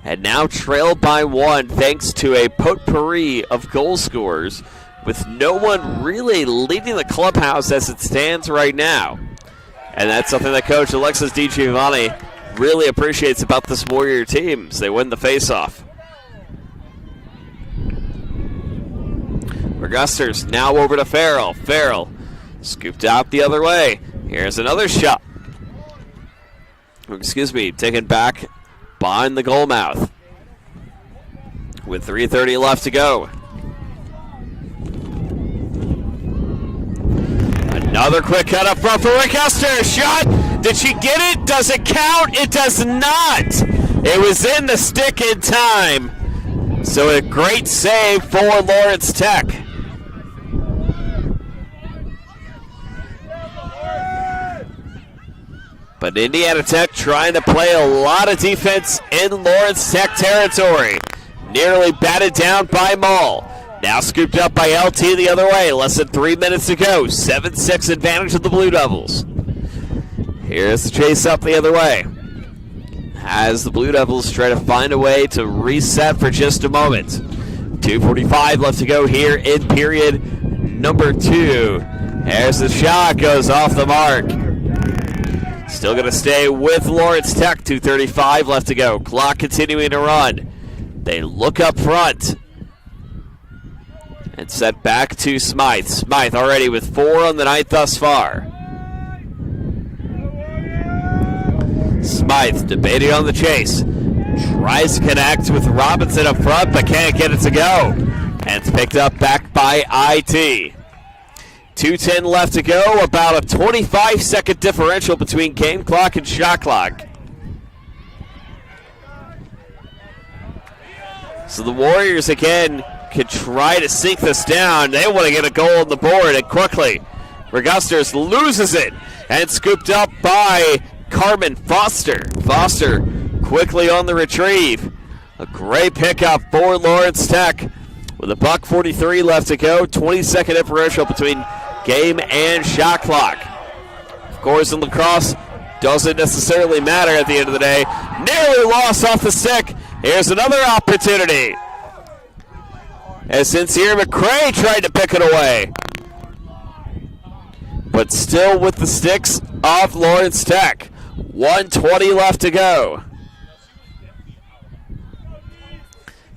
S1: And now trailed by 1 thanks to a potpourri of goal scorers, with no one really leading the clubhouse as it stands right now. And that's something that Coach Alexis DiGiovanni really appreciates about this Warrior team as they win the faceoff. Regusters now over to Farrell. Farrell scooped out the other way. Here's another shot. Excuse me, taken back behind the goal mouth. With 3:30 left to go. Another quick cut up front for Reguster. Shot. Did she get it? Does it count? It does not. It was in the stick in time. So a great save for Lawrence Tech. But Indiana Tech trying to play a lot of defense in Lawrence Tech territory. Nearly batted down by Maul. Now scooped up by LT the other way. Less than 3 minutes to go. 7-6 advantage of the Blue Devils. Here's the chase up the other way. As the Blue Devils try to find a way to reset for just a moment. 2:45 left to go here in period number 2. There's the shot. Goes off the mark. Still going to stay with Lawrence Tech. 2:35 left to go. Clock continuing to run. They look up front. And set back to Smythe. Smythe already with 4 on the night thus far. Smythe debating on the chase. Tries to connect with Robinson up front, but can't get it to go. And it's picked up back by IT. 2:10 left to go, about a 25-second differential between game clock and shot clock. So the Warriors again could try to sink this down. They want to get a goal on the board, and quickly Regusters loses it and scooped up by Carmen Foster. Foster quickly on the retrieve. A great pickup for Lawrence Tech with $1:43 left to go. 20-second differential between game and shot clock. Of course, in lacrosse, doesn't necessarily matter at the end of the day. Nearly lost off the stick. Here's another opportunity. As Sincere McCray tried to pick it away. But still with the sticks of Lawrence Tech. 1:20 left to go.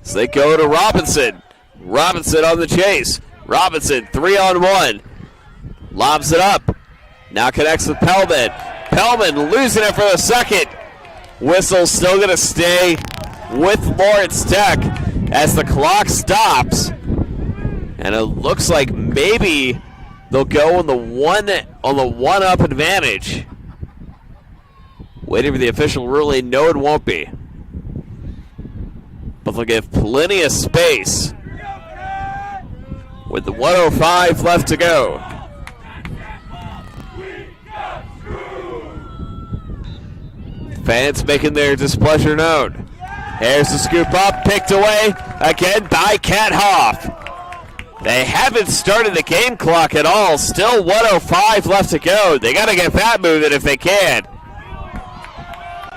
S1: So they go to Robinson. Robinson on the chase. Robinson 3-on-1. Lobs it up. Now connects with Pellman. Pellman losing it for a second. Whistle still going to stay with Lawrence Tech as the clock stops. And it looks like maybe they'll go on the one-up advantage. Waiting for the official ruling. No, it won't be. But they'll give plenty of space with the 1:05 left to go. Fans making their displeasure known. Here's the scoop up, picked away again by Kat Hoff. They haven't started the game clock at all. Still 1:05 left to go. They got to get that moving if they can.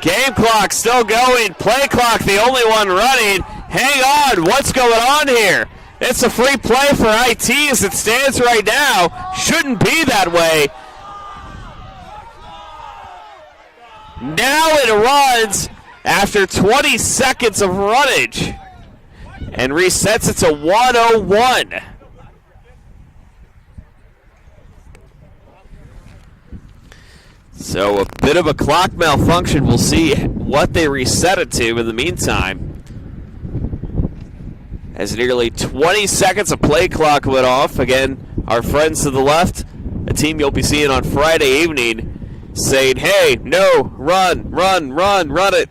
S1: Game clock still going. Play clock the only one running. Hang on, what's going on here? It's a free play for IT as it stands right now. Shouldn't be that way. Now it runs after 20 seconds of runnage and resets it to 1:01. So a bit of a clock malfunction. We'll see what they reset it to in the meantime. As nearly 20 seconds of play clock went off. Again, our friends to the left, a team you'll be seeing on Friday evening, saying, hey, no, run it.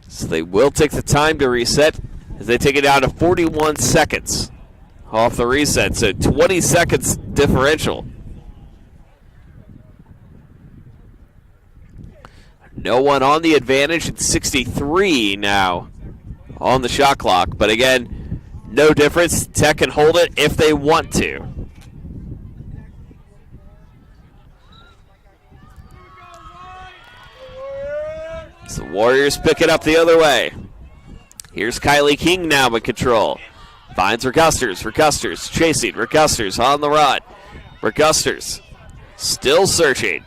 S1: So they will take the time to reset as they take it down to 41 seconds off the reset. So 20 seconds differential. No one on the advantage at 63 now on the shot clock. But again, no difference. Tech can hold it if they want to. So the Warriors pick it up the other way. Here's Kylie King now in control. Finds Regusters. Regusters chasing. Regusters on the run. Regusters still searching.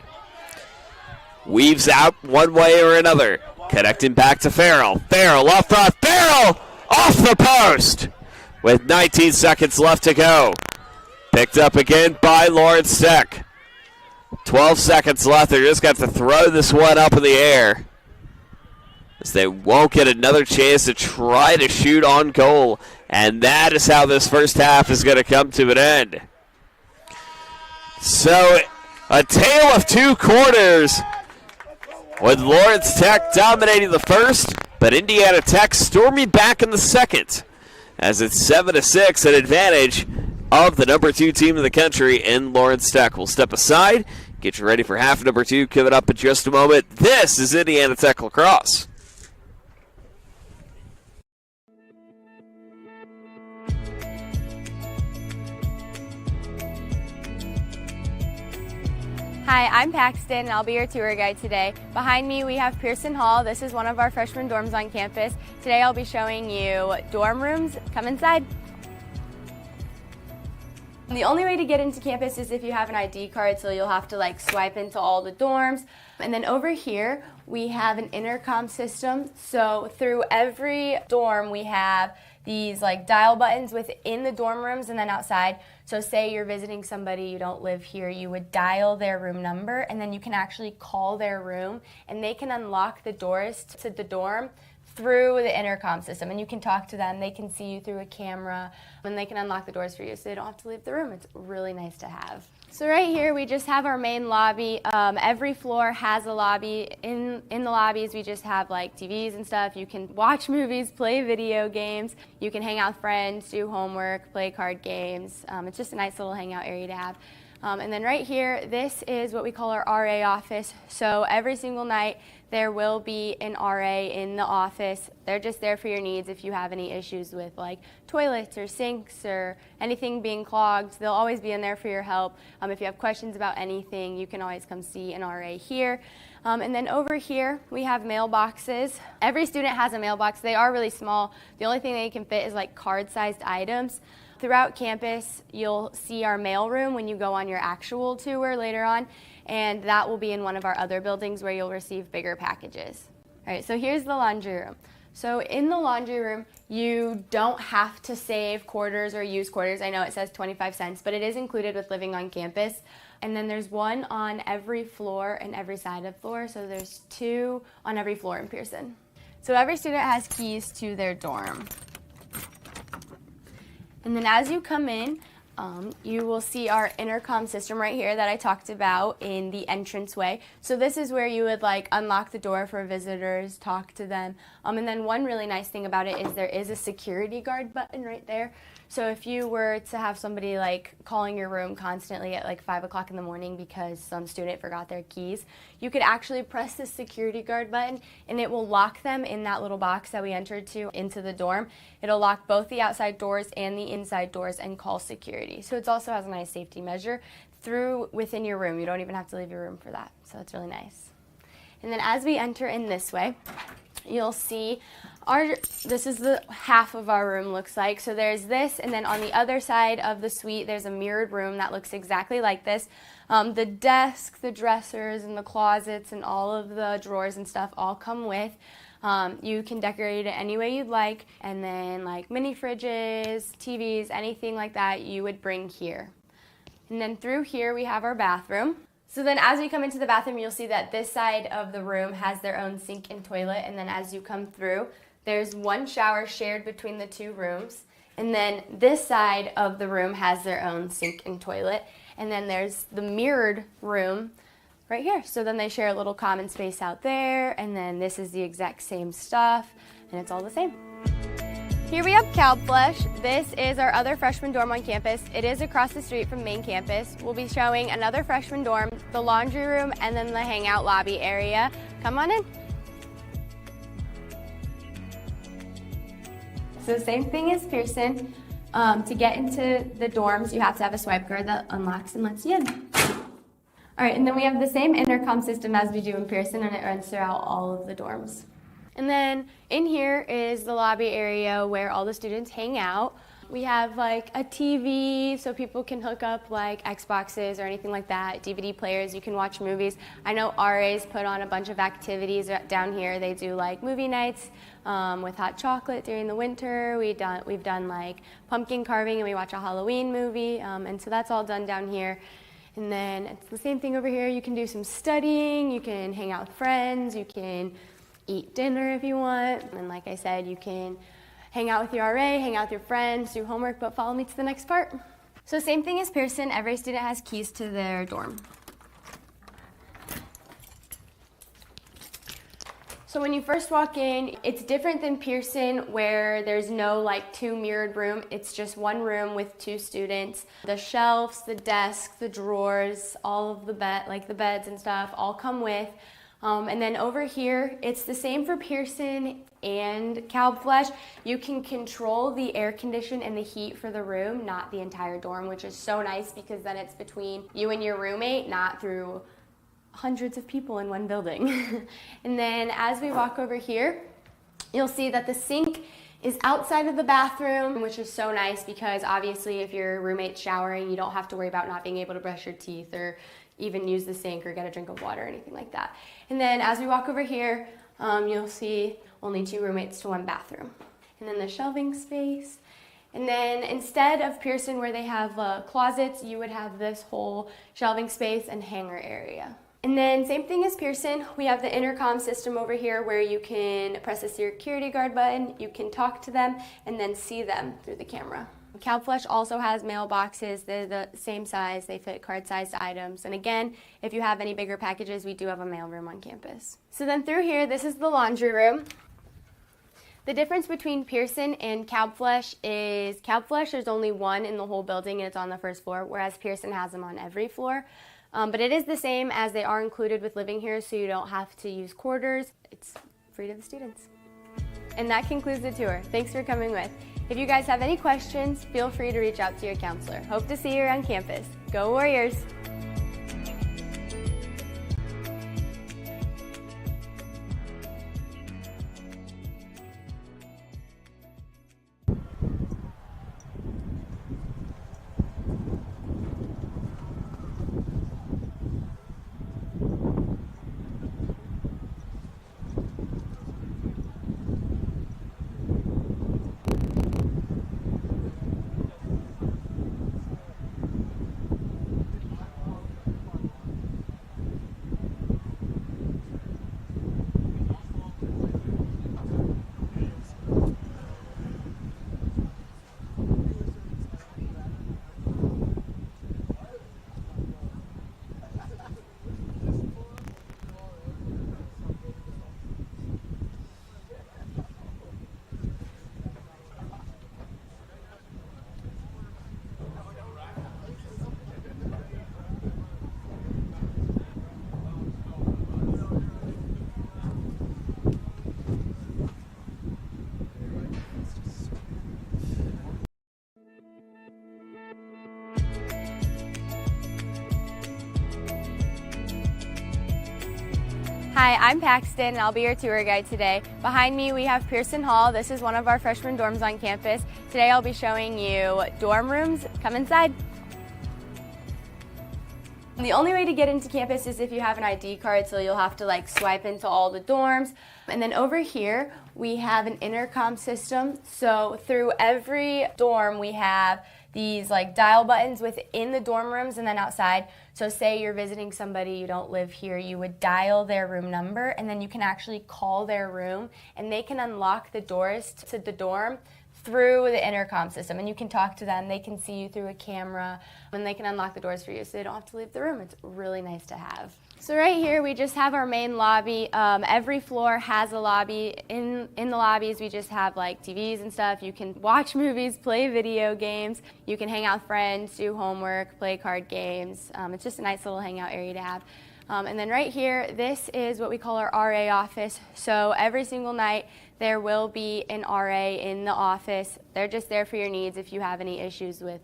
S1: Weaves out one way or another. Connecting back to Farrell. Farrell up front. Farrell off the post with 19 seconds left to go. Picked up again by Lawrence Tech. 12 seconds left. They just got to throw this one up in the air, as they won't get another chance to try to shoot on goal. And that is how this first half is going to come to an end. So a tale of two quarters, with Lawrence Tech dominating the first, but Indiana Tech storming back in the second, as it's 7-6, an advantage of the number 2 team in the country in Lawrence Tech. We'll step aside, get you ready for half number 2 coming up in just a moment. This is Indiana Tech Lacrosse.
S6: Hi, I'm Paxton, and I'll be your tour guide today. Behind me, we have Pearson Hall. This is one of our freshman dorms on campus. Today, I'll be showing you dorm rooms. Come inside. The only way to get into campus is if you have an ID card, so you'll have to swipe into all the dorms. And then over here, we have an intercom system. So through every dorm, we have these dial buttons within the dorm rooms and then outside.
S10: So say you're visiting somebody, you don't live here, you would dial their room number, and then you can actually call their room, and they can unlock the doors to the dorm through the intercom system, and you can talk to them. They can see you through a camera, and they can unlock the doors for you so they don't have to leave the room. It's really nice to have. So right here we just have our main lobby. Every floor has a lobby. In the lobbies we just have like TVs and stuff. You can watch movies, play video games. You can hang out with friends, do homework, play card games. It's just a nice little hangout area to have. And then right here, this is what we call our RA office. So every single night there will be an RA in the office. They're just there for your needs if you have any issues with like toilets or sinks or anything being clogged. They'll always be in there for your help. If you have questions about anything, you can always come see an RA here. And then over here, we have mailboxes. Every student has a mailbox. They are really small. The only thing they can fit is like card-sized items. Throughout campus, you'll see our mail room when you go on your actual tour later on, and that will be in one of our other buildings where you'll receive bigger packages. All right, so here's the laundry room. So in the laundry room, you don't have to save quarters or use quarters. I know it says 25 cents, but it is included with living on campus. And then there's one on every floor and every side of floor, so there's 2 on every floor in Pearson. So every student has keys to their dorm. And then as you come in, you will see our intercom system right here that I talked about in the entranceway. So this is where you would like unlock the door for visitors, talk to them. And then one really nice thing about it is there is a security guard button right there. So if you were to have somebody like calling your room constantly at like 5 o'clock in the morning because some student forgot their keys, you could actually press the security guard button and it will lock them in that little box that we entered to into the dorm. It'll lock both the outside doors and the inside doors and call security. So it also has a nice safety measure within your room. You don't even have to leave your room for that. So it's really nice. And then as we enter in this way, you'll see this is the half of our room looks like. So there's this, and then on the other side of the suite, there's a mirrored room that looks exactly like this. The desk, the dressers, and the closets, and all of the drawers and stuff all come with. You can decorate it any way you'd like, and then like mini fridges, TVs, anything like that you would bring here. And then through here we have our bathroom. So then as we come into the bathroom, you'll see that this side of the room has their own sink and toilet, and then as you come through, there's one shower shared between the 2 rooms, and then this side of the room has their own sink and toilet, and then there's the mirrored room right here. So then they share a little common space out there, and then this is the exact same stuff, and it's all the same. Here we have Calflush. This is our other freshman dorm on campus. It is across the street from main campus. We'll be showing another freshman dorm, the laundry room, and then the hangout lobby area. Come on in. So same thing as Pearson. To get into the dorms, you have to have a swipe card that unlocks and lets you in. All right, and then we have the same intercom system as we do in Pearson, and it runs throughout all of the dorms. And then in here is the lobby area where all the students hang out. We have like a TV so people can hook up like Xboxes or anything like that, DVD players, you can watch movies. I know RAs put on a bunch of activities down here. They do like movie nights with hot chocolate during the winter. We've done like pumpkin carving and we watch a Halloween movie, and so that's all done down here. And then it's the same thing over here. You can do some studying, you can hang out with friends, you can eat dinner if you want, and like I said, you can hang out with your RA, hang out with your friends, do homework, but follow me to the next part. So same thing as Pearson, every student has keys to their dorm. So when you first walk in, it's different than Pearson where there's no like 2 mirrored room. It's just one room with 2 students. The shelves, the desks, the drawers, all of the beds and stuff all come with. And then over here, it's the same for Pearson and Calflush. You can control the air condition and the heat for the room, not the entire dorm, which is so nice because then it's between you and your roommate, not through hundreds of people in one building. And then as we walk over here, you'll see that the sink is outside of the bathroom, which is so nice because obviously if your roommate's showering, you don't have to worry about not being able to brush your teeth or even use the sink or get a drink of water or anything like that. And then as we walk over here, you'll see only 2 roommates to 1 bathroom. And then the shelving space. And then instead of Pearson where they have closets, you would have this whole shelving space and hanger area. And then same thing as Pearson, we have the intercom system over here where you can press the security guard button, you can talk to them, and then see them through the camera. Cab also has mailboxes. They're the same size. They fit card-sized items. And again, if you have any bigger packages, we do have a mailroom on campus. So then through here, this is the laundry room. The difference between Pearson and Cab is there's only one in the whole building and it's on the first floor, whereas Pearson has them on every floor. But it is the same as they are included with living here, so you don't have to use quarters. It's free to the students. And that concludes the tour. Thanks for coming with. If you guys have any questions, feel free to reach out to your counselor. Hope to see you around campus. Go Warriors! Hi, I'm Paxton and I'll be your tour guide today. Behind me we have Pearson Hall. This is one of our freshman dorms on campus. Today I'll be showing you dorm rooms. Come inside. The only way to get into campus is if you have an ID card, so you'll have to swipe into all the dorms. And then over here we have an intercom system. So through every dorm we have these dial buttons within the dorm rooms and then outside. So say you're visiting somebody, you don't live here, you would dial their room number and then you can actually call their room and they can unlock the doors to the dorm through the intercom system, and you can talk to them, they can see you through a camera, and they can unlock the doors for you so they don't have to leave the room. It's really nice to have. So right here we just have our main lobby. Every floor has a lobby. In the lobbies we just have TVs and stuff. You can watch movies, play video games, you can hang out with friends, do homework, play card games. It's just a nice little hangout area to have. And then right here, this is what we call our RA office. So every single night there will be an RA in the office. They're just there for your needs if you have any issues with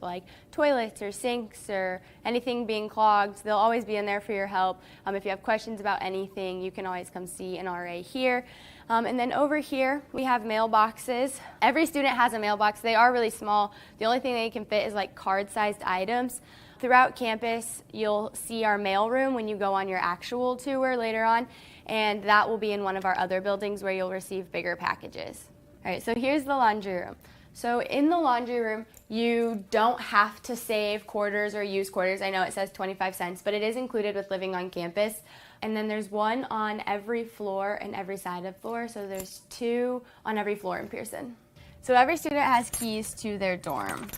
S10: toilets or sinks or anything being clogged. They'll always be in there for your help. If you have questions about anything, you can always come see an RA here. And then over here, we have mailboxes. Every student has a mailbox. They are really small. The only thing they can fit is card-sized items. Throughout campus, you'll see our mailroom when you go on your actual tour later on, and that will be in one of our other buildings where you'll receive bigger packages. All right, so here's the laundry room. So in the laundry room, you don't have to save quarters or use quarters. I know it says 25 cents, but it is included with living on campus. And then there's one on every floor and every side of floor, so there's 2 on every floor in Pearson. So every student has keys to their dorm.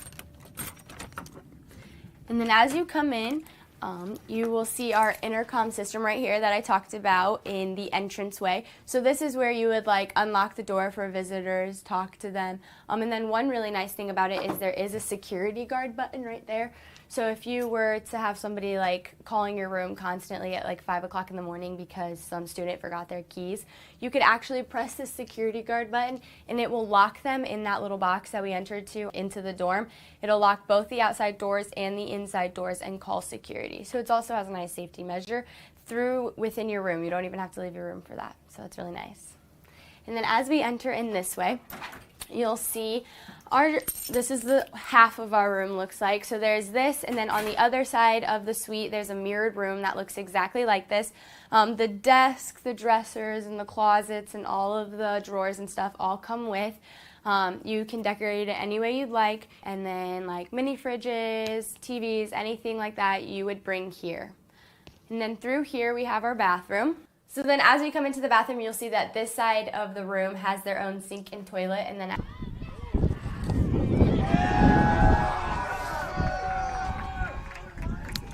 S10: And then as you come in, you will see our intercom system right here that I talked about in the entranceway. So this is where you would unlock the door for visitors, talk to them. And then one really nice thing about it is there is a security guard button right there. So if you were to have somebody calling your room constantly at 5 o'clock in the morning because some student forgot their keys, you could actually press the security guard button and it will lock them in that little box that we entered into the dorm. It'll lock both the outside doors and the inside doors and call security. So it also has a nice safety measure within your room. You don't even have to leave your room for that. So that's really nice. And then as we enter in this way, you'll see this is the half of our room looks like. So there's this, and then on the other side of the suite, there's a mirrored room that looks exactly like this. The desk, the dressers, and the closets, and all of the drawers and stuff all come with. You can decorate it any way you'd like, and then like mini fridges, TVs, anything like that you would bring here. And then through here we have our bathroom. So then as you come into the bathroom, you'll see that this side of the room has their own sink and toilet, and then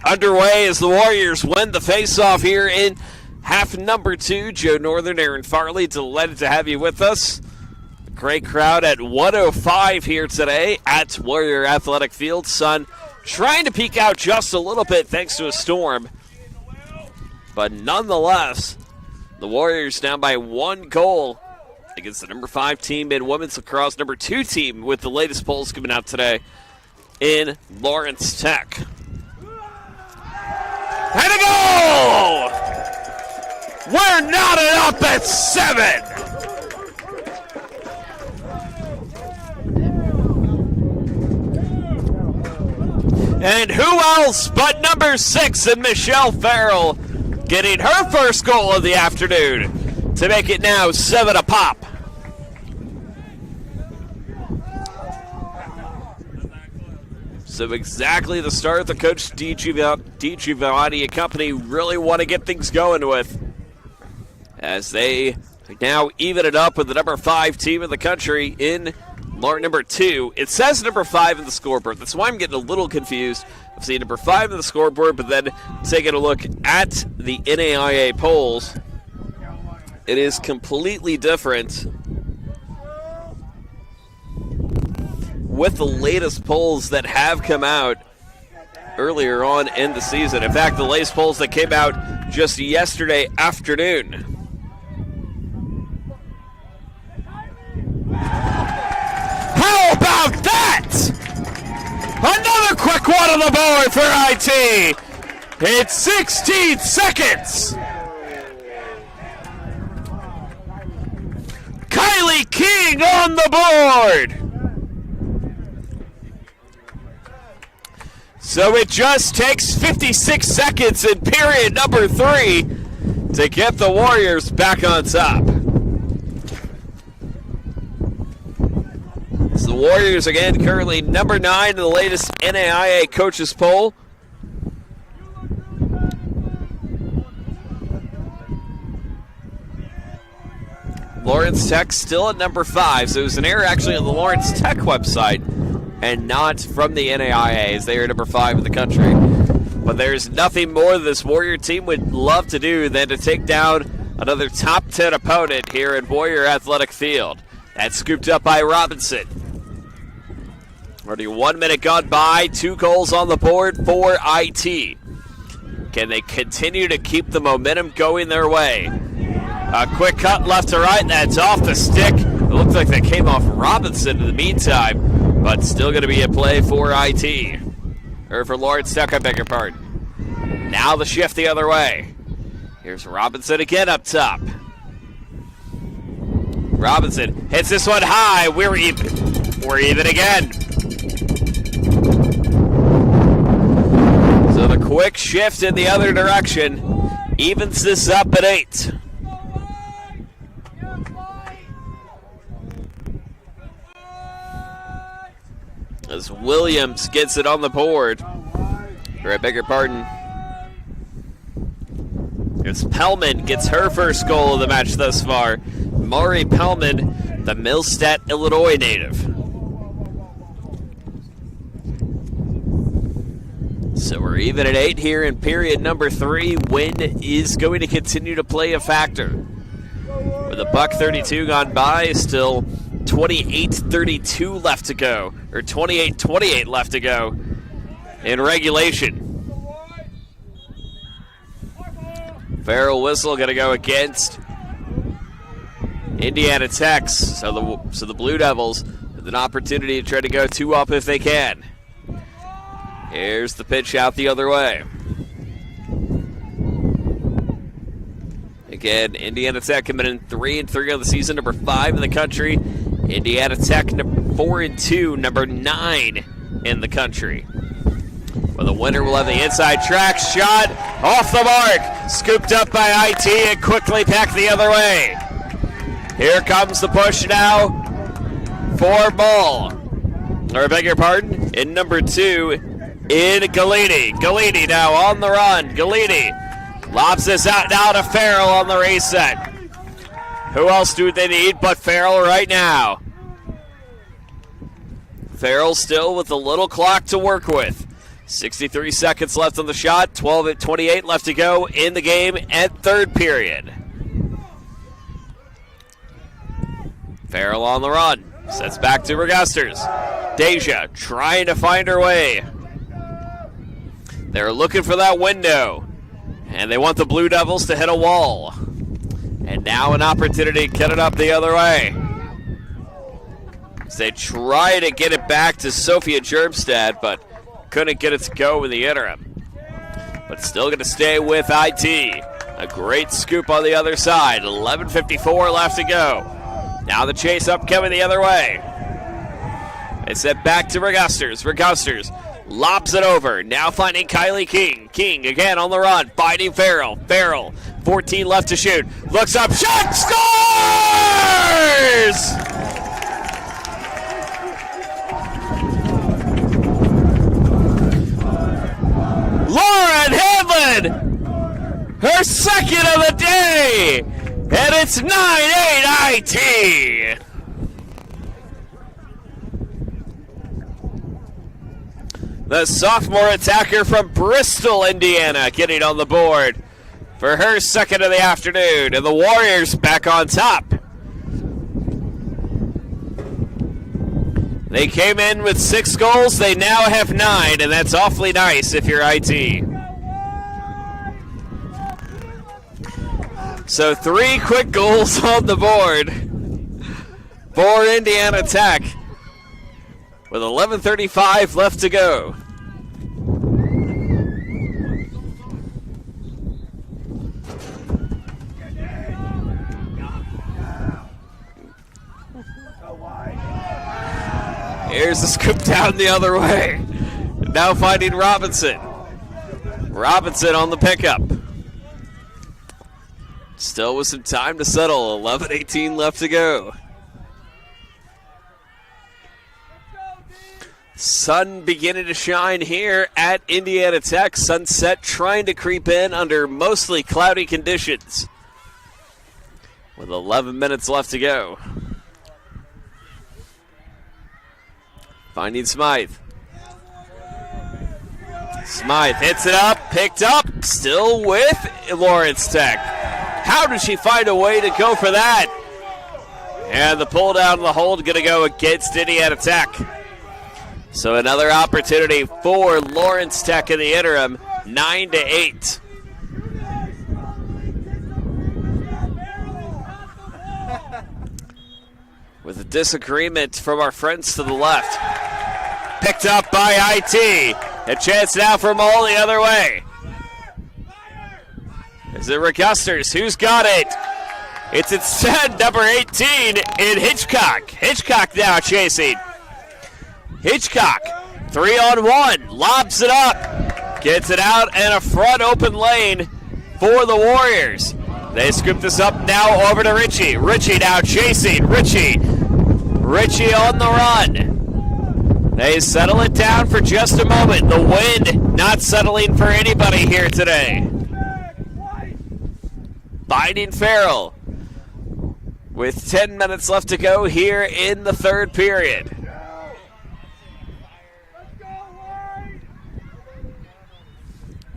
S1: underway as the Warriors win the face-off here in half number 2. Joe Northern, Aaron Farley, delighted to have you with us. Great crowd at 105 here today at Warrior Athletic Field. Sun trying to peek out just a little bit thanks to a storm. But nonetheless, the Warriors down by 1 goal against the number 5 team in women's lacrosse, number 2 team with the latest polls coming out today in Lawrence Tech. And a goal! We're knotted up at 7. And who else but number 6 and Michelle Farrell getting her first goal of the afternoon to make it now 7 a pop. So exactly the start that Coach DiGiovanni and company really want to get things going with, as they now even it up with the number 5 team in the country in number 2. It says number 5 in the scoreboard. That's why I'm getting a little confused. I'm seeing number 5 in the scoreboard, but then taking a look at the NAIA polls, it is completely different with the latest polls that have come out earlier on in the season. In fact, the latest polls that came out just yesterday afternoon. How about that? Another quick one on the board for IT. It's 16 seconds. Kylie King on the board. So it just takes 56 seconds in period number 3 to get the Warriors back on top. So the Warriors, again, currently number 9 in the latest NAIA coaches poll. Lawrence Tech still at number 5. So it was an error actually on the Lawrence Tech website and not from the NAIA, as they are number 5 in the country. But there's nothing more this Warrior team would love to do than to take down another top 10 opponent here at Warrior Athletic Field. That's scooped up by Robinson. Already 1 minute gone by, 2 goals on the board for IT. Can they continue to keep the momentum going their way? A quick cut left to right, that's off the stick. It looks like that came off Robinson in the meantime, but still going to be a play for IT. Or for Lawrence Tech, I beg your pardon. Now the shift the other way. Here's Robinson again up top. Robinson hits this one high. We're even. We're even again. So the quick shift in the other direction evens this up at 8. As Williams gets it on the board. Or I beg your pardon. As Pellman gets her first goal of the match thus far. Maury Pellman, the Millstadt, Illinois native. So we're even at 8 here in period number 3. Win is going to continue to play a factor. With a $1:32 gone by, still 28:32 left to go, or 28:28 left to go in regulation. Farrell whistle going to go against Indiana Tech, so the Blue Devils with an opportunity to try to go 2 up if they can. Here's the pitch out the other way. Again, Indiana Tech coming in 3-3 on the season, number 5 in the country. Indiana Tech 4-2, number 9 in the country. Well, the winner will have the inside track shot off the mark, scooped up by IT and quickly packed the other way. Here comes the push now for Ball. Or I beg your pardon, in number 2, in Galini. Galini now on the run. Galini lobs this out now to Farrell on the reset. Who else do they need but Farrell right now? Farrell still with a little clock to work with. 63 seconds left on the shot, 12:28 left to go in the game at third period. Farrell on the run, sets back to Regusters. Deja trying to find her way. They're looking for that window, and they want the Blue Devils to hit a wall. And now an opportunity to get it up the other way. As they try to get it back to Sophia Gerbstad, but couldn't get it to go in the interim. But still going to stay with IT. A great scoop on the other side. 11:54 left to go. Now the chase up coming the other way. It's set back to Regusters. Regusters lobs it over. Now finding Kylie King. King again on the run. Finding Farrell. Farrell, 14 left to shoot. Looks up. Shot! Scores! Lauren Hanlon, her second of the day, and it's 9-8 IT. The sophomore attacker from Bristol, Indiana, getting on the board for her second of the afternoon, and the Warriors back on top. They came in with 6 goals. They now have 9, and that's awfully nice if you're IT. So 3 quick goals on the board for Indiana Tech with 11:35 left to go. Here's the scoop down the other way. Now finding Robinson. Robinson on the pickup. Still with some time to settle. 11:18 left to go. Sun beginning to shine here at Indiana Tech. Sunset trying to creep in under mostly cloudy conditions. With 11 minutes left to go. Finding Smythe. Smythe hits it up, picked up, still with Lawrence Tech. How did she find a way to go for that? And the pull down the hold going to go against Indiana Tech. So another opportunity for Lawrence Tech in the interim, 9-8. With a disagreement from our friends to the left. Picked up by IT. A chance now for Mull the other way. Is it Regusters? Who's got it? It's instead number 18 in Hitchcock. Hitchcock now chasing. Hitchcock, 3-on-1, lobs it up. Gets it out and a front open lane for the Warriors. They scoop this up now over to Ritchie. Ritchie now chasing. Ritchie on the run. They settle it down for just a moment. The wind not settling for anybody here today. Binding Farrell with 10 minutes left to go here in the third period.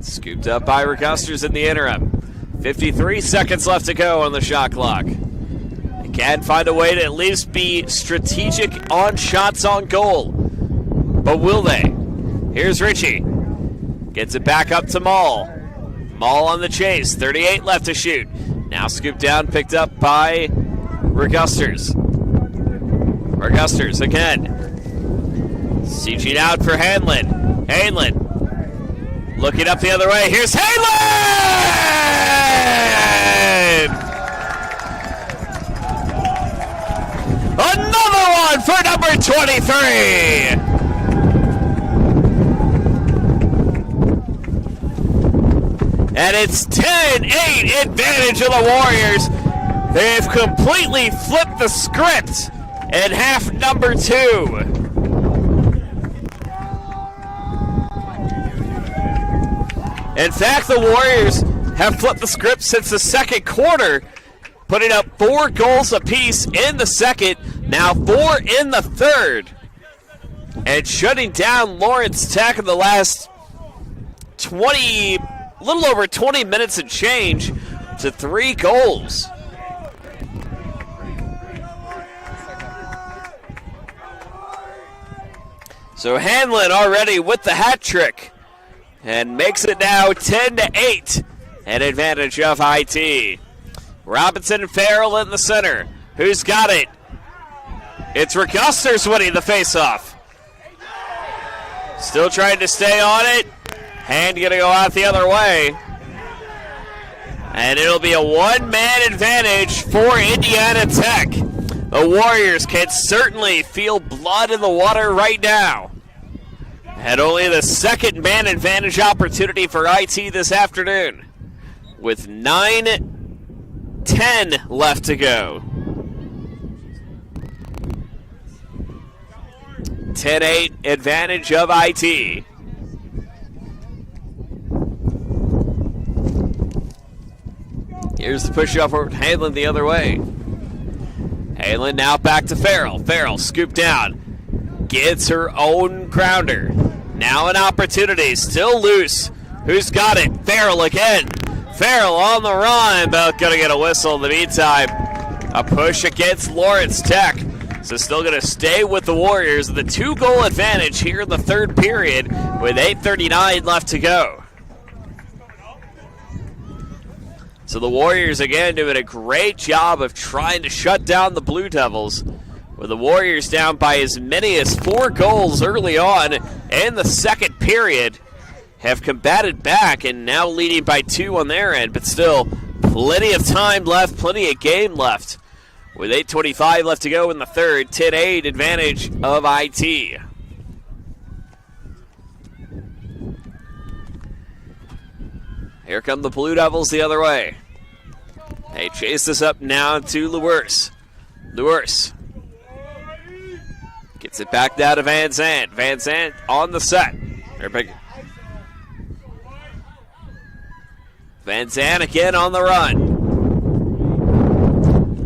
S1: Scooped up by Regusters in the interim. 53 seconds left to go on the shot clock. They can find a way to at least be strategic on shots on goal. But will they? Here's Ritchie. Gets it back up to Mull. Mull on the chase. 38 left to shoot. Now scooped down, picked up by Regusters. Regusters again. CG'd out for Hanlon. Hanlon. Looking up the other way. Here's Hanlon! Another one for number 23! And it's 10-8 advantage of the Warriors. They've completely flipped the script in half number 2. In fact, the Warriors have flipped the script since the second quarter, putting up 4 goals apiece in the second, now 4 in the third, and shutting down Lawrence Tech in the last little over 20 minutes and change to 3 goals. So Hanlon already with the hat trick and makes it now 10-8, an advantage of IT. Robinson and Farrell in the center. Who's got it? It's Regusters winning the faceoff. Still trying to stay on it. Hand going to go out the other way. And it'll be a one-man advantage for Indiana Tech. The Warriors can certainly feel blood in the water right now. And only the second man advantage opportunity for IT this afternoon, with 9:10 left to go. 10-8 advantage of IT. Here's the push-up for Hanlon the other way. Hanlon now back to Farrell. Farrell scooped down. Gets her own grounder. Now an opportunity. Still loose. Who's got it? Farrell again. Farrell on the run, but going to get a whistle in the meantime. A push against Lawrence Tech. So still going to stay with the Warriors. The 2-goal advantage here in the third period with 8:39 left to go. So the Warriors again doing a great job of trying to shut down the Blue Devils, with the Warriors down by as many as 4 goals early on in the second period, have combated back and now leading by 2 on their end, but still plenty of time left, plenty of game left. With 8:25 left to go in the third, 10-8 advantage of IT. Here come the Blue Devils the other way. They chase this up now to Luers. Luers gets it back down to Van Zandt. Van Zandt on the set. Van Zandt again on the run.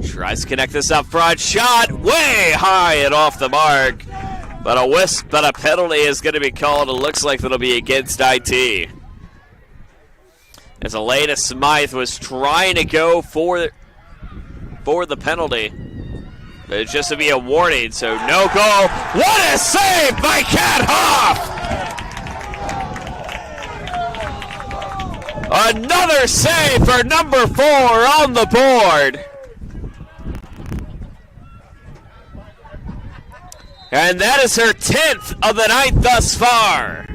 S1: Tries to connect this up front. Shot way high and off the mark. But a penalty is going to be called. It looks like it'll be against IT. As Elena Smythe was trying to go for the penalty. But it's just to be a warning, so no goal. What a save by Kat Hoff! Another save for number 4 on the board. And that is her 10th of the night thus far.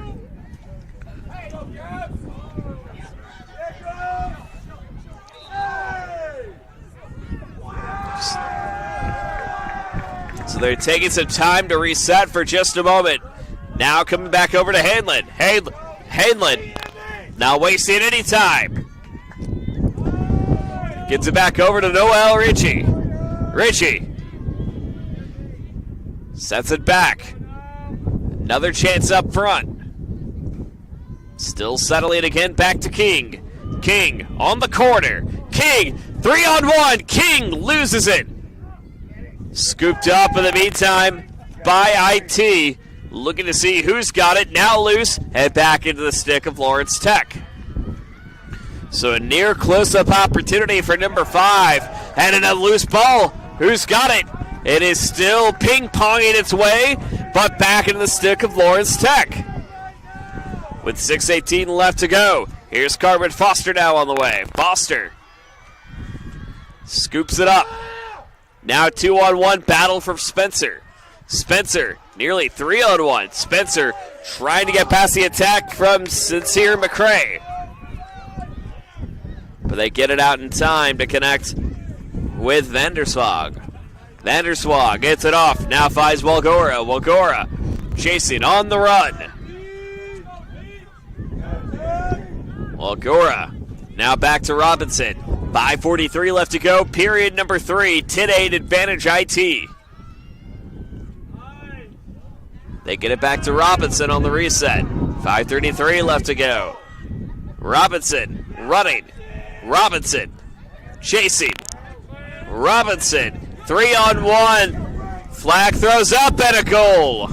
S1: So they're taking some time to reset for just a moment. Now coming back over to Hanlon. Hanlon not wasting any time. Gets it back over to Noel Ritchie. Ritchie sets it back. Another chance up front. Still settling again back to King. King on the corner. King 3-on-1. King loses it. Scooped up in the meantime by IT. Looking to see who's got it. Now loose and back into the stick of Lawrence Tech. So a near close-up opportunity for number 5. And in a loose ball. Who's got it? It is still ping-ponging its way, but back into the stick of Lawrence Tech. With 6:18 left to go. Here's Carmen Foster now on the way. Foster scoops it up. Now 2-on-1 battle from Spencer. Spencer nearly 3-on-1. Spencer trying to get past the attack from Sincere McCrae. But they get it out in time to connect with Vanderswag. Vanderswag gets it off. Now finds Walgora. Walgora chasing on the run. Walgora now back to Robinson. 5:43 left to go. Period number 3. 10-8 advantage IT. They get it back to Robinson on the reset. 5:33 left to go. Robinson running. Robinson chasing. Robinson 3-on-1. Flag throws up and a goal.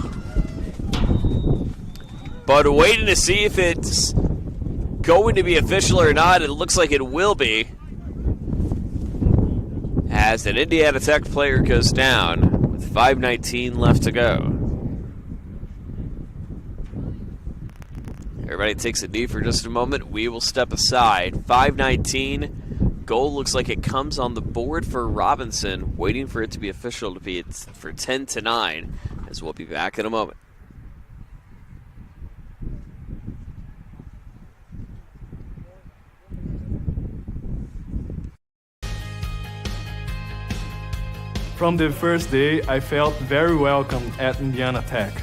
S1: But waiting to see if it's going to be official or not. It looks like it will be, as an Indiana Tech player goes down with 5:19 left to go. Everybody takes a knee for just a moment. We will step aside. 5:19. Goal looks like it comes on the board for Robinson. Waiting for it to be official to be for 10-9, as we'll be back in a moment.
S4: From the first day, I felt very welcome at Indiana Tech.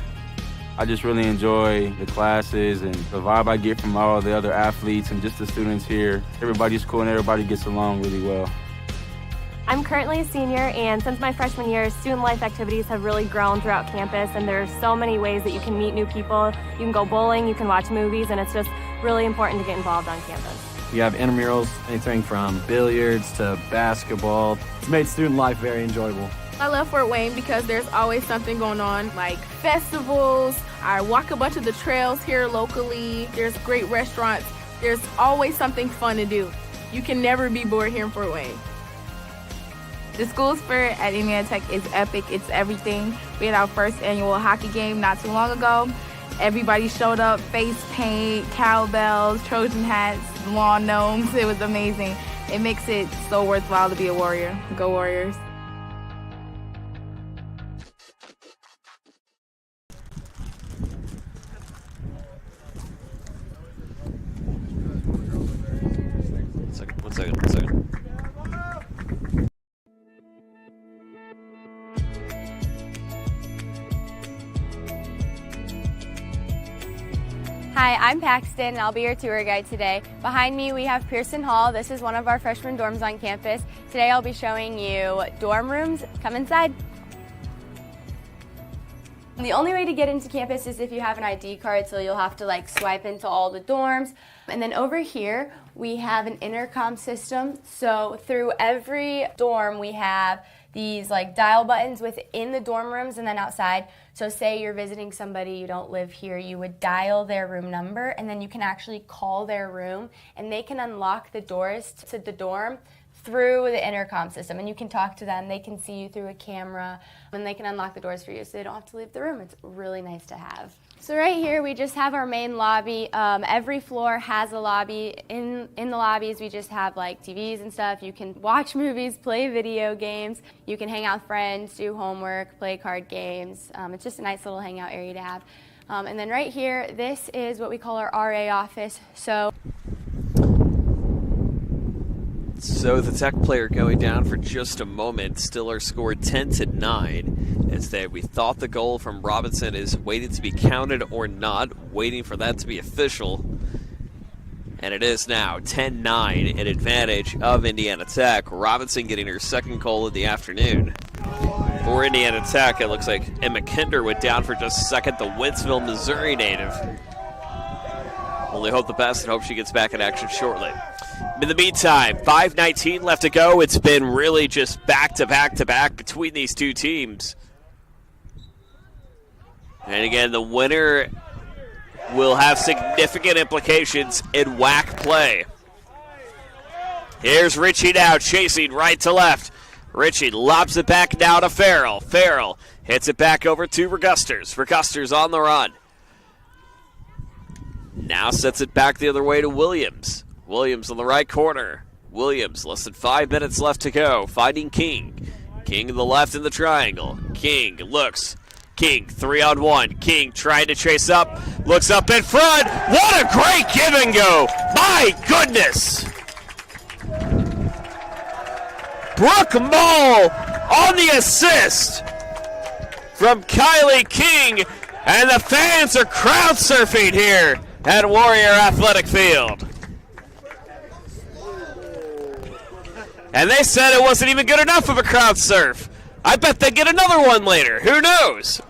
S5: I just really enjoy the classes and the vibe I get from all the other athletes and just the students here. Everybody's cool and everybody gets along really well.
S6: I'm currently a senior, and since my freshman year, student life activities have really grown throughout campus, and there's so many ways that you can meet new people. You can go bowling, you can watch movies, and it's just really important to get involved on campus.
S7: We have intramurals, anything from billiards to basketball. It's made student life very enjoyable.
S8: I love Fort Wayne because there's always something going on, like festivals. I walk a bunch of the trails here locally. There's great restaurants. There's always something fun to do. You can never be bored here in Fort Wayne.
S9: The school spirit at Indiana Tech is epic. It's everything. We had our first annual hockey game not too long ago. Everybody showed up, face paint, cowbells, Trojan hats, lawn gnomes. It was amazing. It makes it so worthwhile to be a Warrior. Go Warriors.
S1: One second.
S10: Hi, I'm Paxton, and I'll be your tour guide today. Behind me, we have Pearson Hall. This is one of our freshman dorms on campus. Today, I'll be showing you dorm rooms. Come inside. The only way to get into campus is if you have an ID card, so you'll have to swipe into all the dorms. And then over here, we have an intercom system. So through every dorm, we have these dial buttons within the dorm rooms and then outside. So say you're visiting somebody, you don't live here, you would dial their room number, and then you can actually call their room, and they can unlock the doors to the dorm through the intercom system, and you can talk to them. They can see you through a camera, and they can unlock the doors for you so they don't have to leave the room. It's really nice to have. So right here we just have our main lobby. Every floor has a lobby. In the lobbies we just have TVs and stuff. You can watch movies, play video games. You can hang out with friends, do homework, play card games. It's just a nice little hangout area to have. And then right here, this is what we call our RA office. So
S1: the Tech player going down for just a moment. Still our score 10-9. As we thought the goal from Robinson is waiting to be counted or not, waiting for that to be official. And it is now 10-9 in advantage of Indiana Tech. Robinson getting her second goal of the afternoon. For Indiana Tech, it looks like Emma Kinder went down for just a second, the Wentzville, Missouri native. Only hope the best and hope she gets back in action shortly. In the meantime, 5:19 left to go. It's been really just back-to-back between these two teams. And again, the winner will have significant implications in WAC play. Here's Ritchie now, chasing right to left. Ritchie lobs it back now to Farrell. Farrell hits it back over to Regusters. Regusters on the run. Now sets it back the other way to Williams. Williams on the right corner. Williams, less than 5 minutes left to go, finding King. King to the left in the triangle. King looks. King 3-on-1. King trying to chase up. Looks up in front. What a great give and go. My goodness. Brooke Mull on the assist from Kylie King. And the fans are crowd surfing here at Warrior Athletic Field. And they said it wasn't even good enough of a crowd surf. I bet they get another one later. Who knows?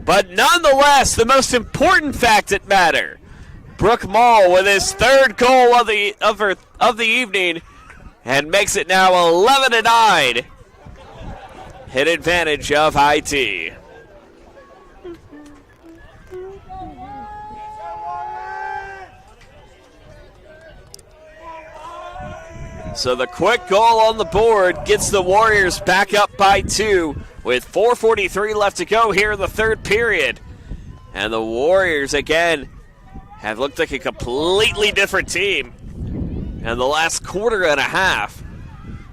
S1: But nonetheless, the most important fact that matter, Brooke Mall with his third goal of the evening and makes it now 11-9 in advantage of IT. So the quick goal on the board gets the Warriors back up by 2 with 4:43 left to go here in the third period. And the Warriors, again, have looked like a completely different team in the last quarter and a half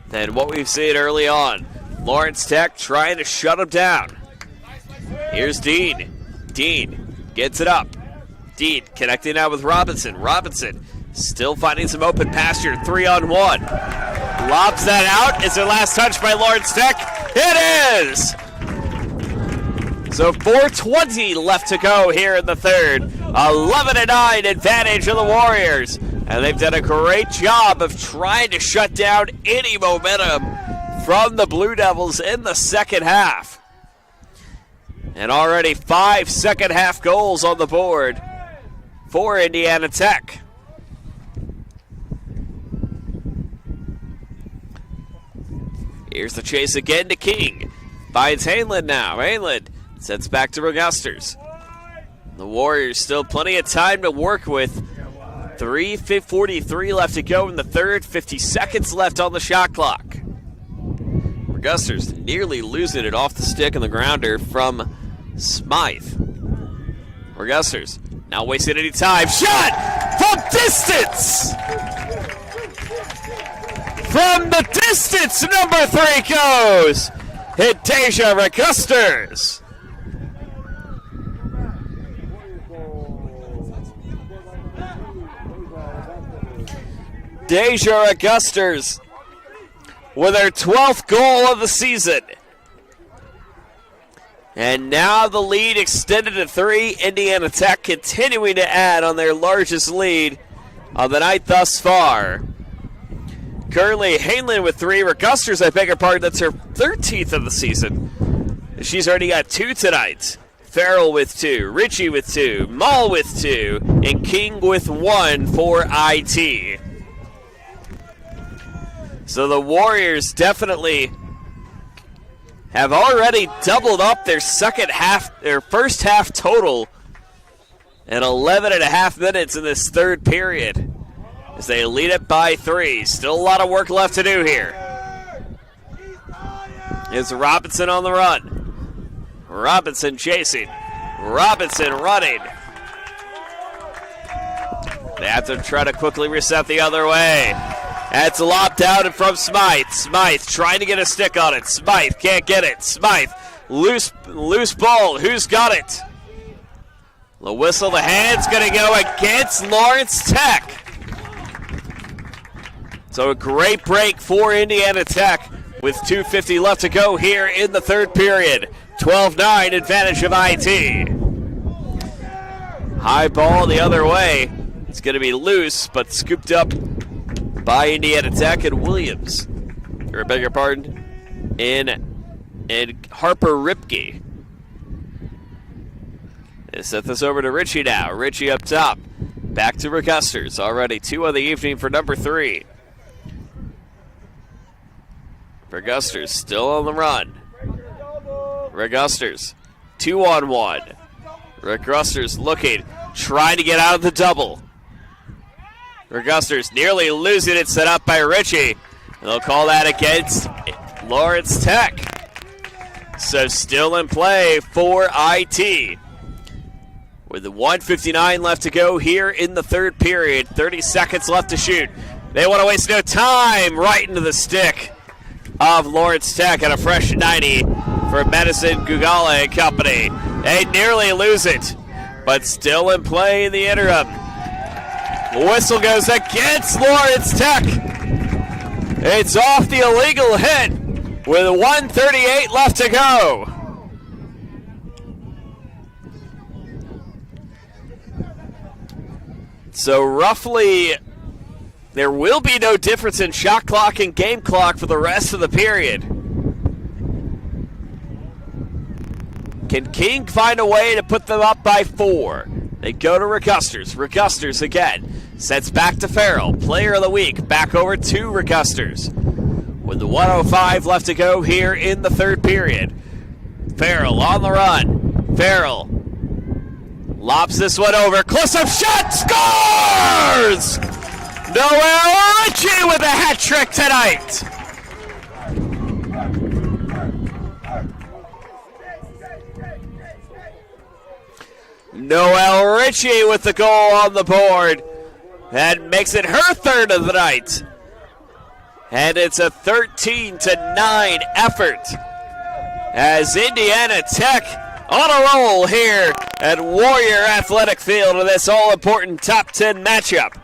S1: than what we've seen early on. Lawrence Tech trying to shut them down. Here's Dean. Dean gets it up. Dean connecting now with Robinson. Robinson still finding some open pasture, 3-on-1. Lobs that out. Is their last touch by Lawrence Tech? It is! So 4:20 left to go here in the third. 11-9 advantage of the Warriors. And they've done a great job of trying to shut down any momentum from the Blue Devils in the second half. And already 5 second half goals on the board for Indiana Tech. Here's the chase again to King. Finds Hainland now. Hainland sets back to Regusters. The Warriors still plenty of time to work with. 3:43 left to go in the third. 50 seconds left on the shot clock. Regusters nearly losing it off the stick and the grounder from Smythe. Regusters not wasting any time. Shot from distance! From the distance, number 3 goes. Hit Deja Regusters. Deja Regusters with her 12th goal of the season. And now the lead extended to 3. Indiana Tech continuing to add on their largest lead of the night thus far. Currently, Hainland with 3. Regusters, I beg your pardon, that's her 13th of the season. She's already got 2 tonight. Farrell with 2, Ritchie with 2, Mall with 2, and King with 1 for IT. So the Warriors definitely have already doubled up their first half total in 11.5 minutes in this third period as they lead it by 3. Still a lot of work left to do here. Is Robinson on the run. Robinson chasing. Robinson running. They have to try to quickly reset the other way. That's lopped out from Smythe. Smythe trying to get a stick on it. Smythe can't get it. Smythe, loose ball. Who's got it? The whistle, the hand's going to go against Lawrence Tech. So a great break for Indiana Tech with 2:50 left to go here in the third period. 12-9 advantage of IT. High ball the other way. It's going to be loose, but scooped up by Indiana Tech and Williams. Or I beg your pardon. And Harper Ripke. They set this over to Ritchie now. Ritchie up top. Back to Regusters. Already 2 on the evening for number 3. Regusters still on the run. Regusters 2-on-1. Regusters looking, trying to get out of the double. Regusters nearly losing it, set up by Ritchie. And they'll call that against Lawrence Tech. So still in play for IT. With the 1:59 left to go here in the third period. 30 seconds left to shoot. They want to waste no time. Right into the stick of Lawrence Tech and a fresh 90 for Madison Gugala and company. They nearly lose it, but still in play in the interim. The whistle goes against Lawrence Tech. It's off the illegal hit with 1:38 left to go. So roughly, there will be no difference in shot clock and game clock for the rest of the period. Can King find a way to put them up by 4? They go to Regusters. Regusters again. Sets back to Farrell. Player of the week. Back over to Regusters. With the 1:05 left to go here in the third period. Farrell on the run. Farrell lobs this one over. Close-up shot. Scores! Noel Ritchie with a hat trick tonight. Noel Ritchie with the goal on the board. That makes it her third of the night. And it's a 13-9 effort as Indiana Tech on a roll here at Warrior Athletic Field in this all-important top 10 matchup.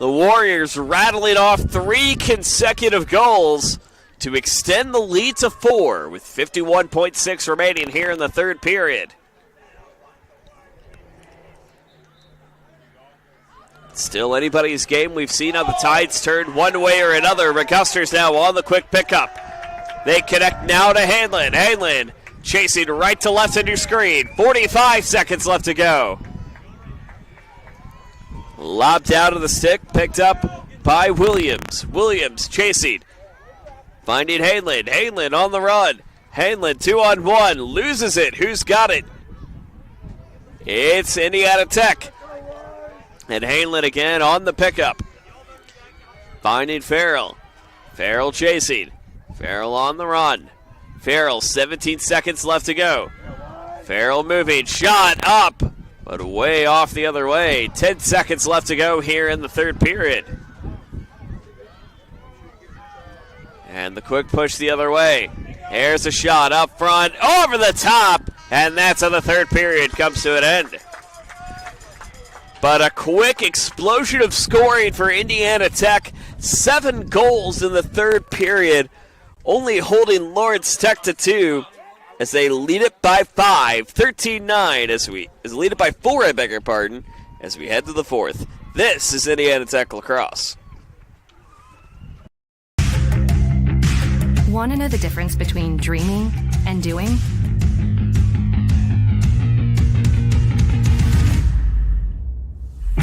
S1: The Warriors rattling off 3 consecutive goals to extend the lead to 4 with 51.6 remaining here in the third period. Still anybody's game. We've seen how the tides turn one way or another. Regusters now on the quick pickup. They connect now to Hanlon. Hanlon chasing right to left on your screen. 45 seconds left to go. Lobbed out of the stick, picked up by Williams. Williams chasing. Finding Hanlon. Hanlon on the run. Hanlon 2-on-1. Loses it. Who's got it? It's Indiana Tech. And Hanlon again on the pickup. Finding Farrell. Farrell chasing. Farrell on the run. Farrell, 17 seconds left to go. Farrell moving. Shot up, but way off the other way. 10 seconds left to go here in the third period. And the quick push the other way. Here's a shot up front, over the top, and that's how the third period comes to an end. But a quick explosion of scoring for Indiana Tech. 7 goals in the third period, only holding Lawrence Tech to 2 as they lead it by 5, 13-9 as lead it by 4, I beg your pardon, as we head to the fourth. This is Indiana Tech Lacrosse.
S2: Want to know the difference between dreaming and doing?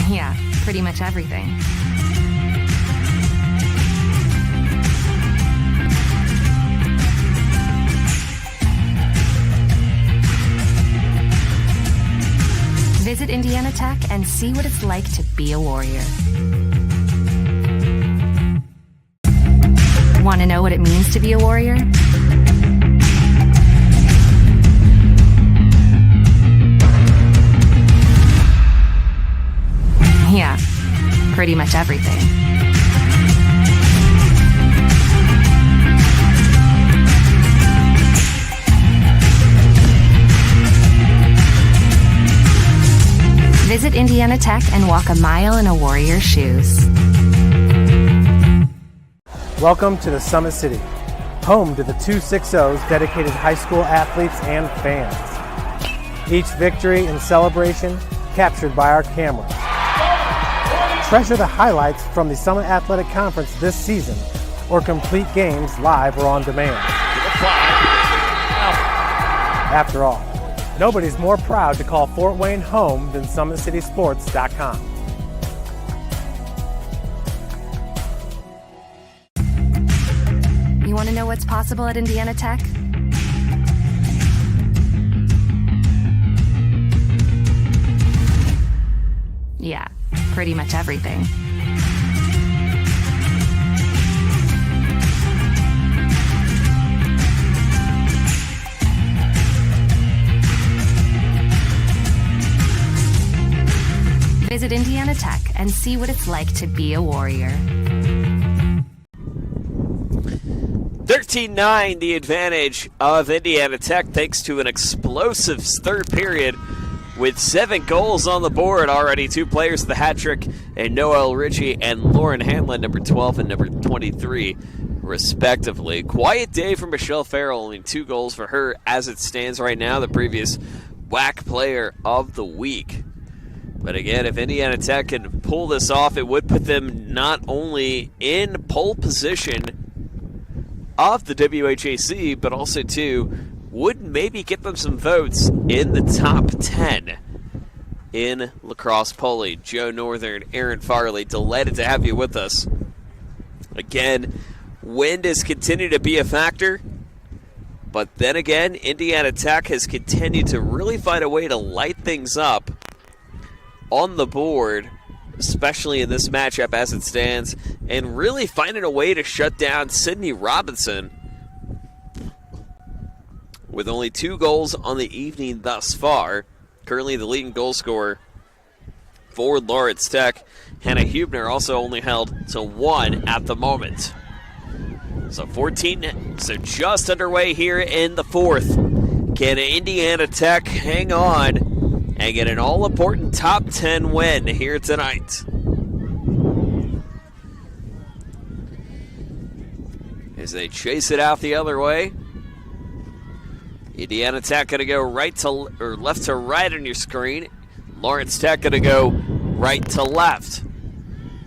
S2: Yeah, pretty much everything. Visit Indiana Tech and see what it's like to be a warrior. Want to know what it means to be a warrior? Yeah, pretty much everything. Visit Indiana Tech and walk a mile in a warrior's shoes.
S3: Welcome to the Summit City, home to the 260's dedicated high school athletes and fans. Each victory and celebration captured by our cameras. Treasure the highlights from the Summit Athletic Conference this season, or complete games live or on demand. After all, nobody's more proud to call Fort Wayne home than SummitCitySports.com.
S2: You want to know what's possible at Indiana Tech? Yeah, pretty much everything. Visit Indiana Tech and see what it's like to be a warrior.
S1: 13-9, the advantage of Indiana Tech, thanks to an explosive third period with 7 goals on the board already. 2 players with the hat trick, and Noel Ritchie and Lauren Hanlon, number 12 and number 23, respectively. Quiet day for Michelle Farrell, only 2 goals for her as it stands right now, the previous WAC player of the week. But again, if Indiana Tech can pull this off, it would put them not only in pole position of the WHAC, but also, too, would maybe get them some votes in the top 10 in lacrosse polling. Joe Northern, Aaron Farley, delighted to have you with us. Again, wind has continued to be a factor, but then again, Indiana Tech has continued to really find a way to light things up on the board, especially in this matchup as it stands, and really finding a way to shut down Sydney Robinson with only 2 goals on the evening thus far. Currently the leading goal scorer for Lawrence Tech. Hannah Hubner also only held to 1 at the moment. So just underway here in the 4th. Can Indiana Tech hang on and get an all-important top 10 win here tonight? As they chase it out the other way. Indiana Tech going to go left to right on your screen. Lawrence Tech going to go right to left.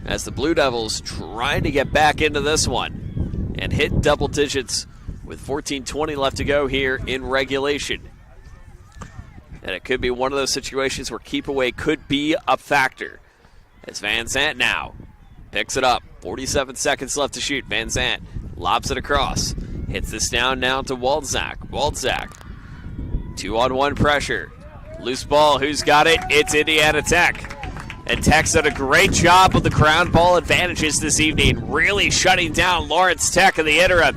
S1: As the Blue Devils trying to get back into this one and hit double digits with 14:20 left to go here in regulation. And it could be one of those situations where keep away could be a factor. As Van Zant now picks it up. 47 seconds left to shoot. Van Zant lobs it across. Hits this down now to Waldzak. Waldzak, 2-on-1 pressure. Loose ball, who's got it? It's Indiana Tech. And Tech's done a great job with the ground ball advantages this evening, really shutting down Lawrence Tech in the interim.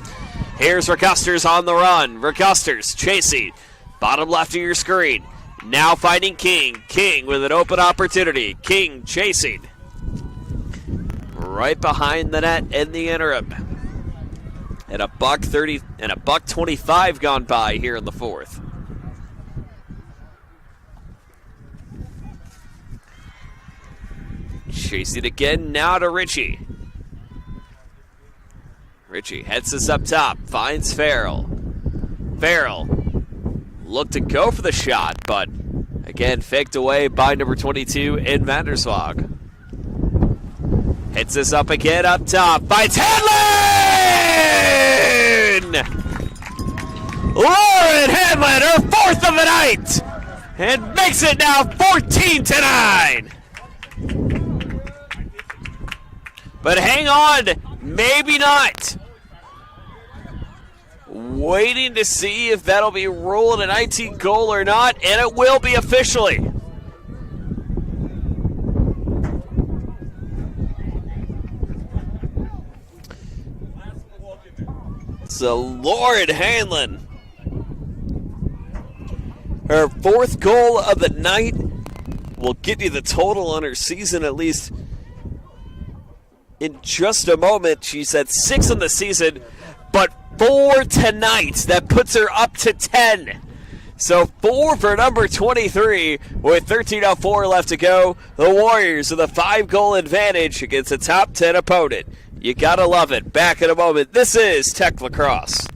S1: Here's Regusters on the run. Regusters chasing. Bottom left of your screen. Now finding King. King with an open opportunity. King chasing. Right behind the net in the interim. And a $1:30 and a $1:25 gone by here in the 4th. Chasing again now to Ritchie. Ritchie heads this up top, finds Farrell. Farrell looked to go for the shot, but again faked away by number 22 in Vanderswag. Hits this up again up top, finds Hanlon! Lauren Hanlon, her 4th of the night, and makes it now 14-9. But hang on, maybe not. Waiting to see if that'll be ruled a 19 goal or not, and it will be officially. So Lauren Hanlon, her 4th goal of the night, will get you the total on her season at least in just a moment. She's at 6 on the season, but 4 tonight. That puts her up to 10. So 4 for number 23 with 13:04 left to go. The Warriors with a 5-goal advantage against a top 10 opponent. You gotta love it. Back in a moment. This is Tech Lacrosse.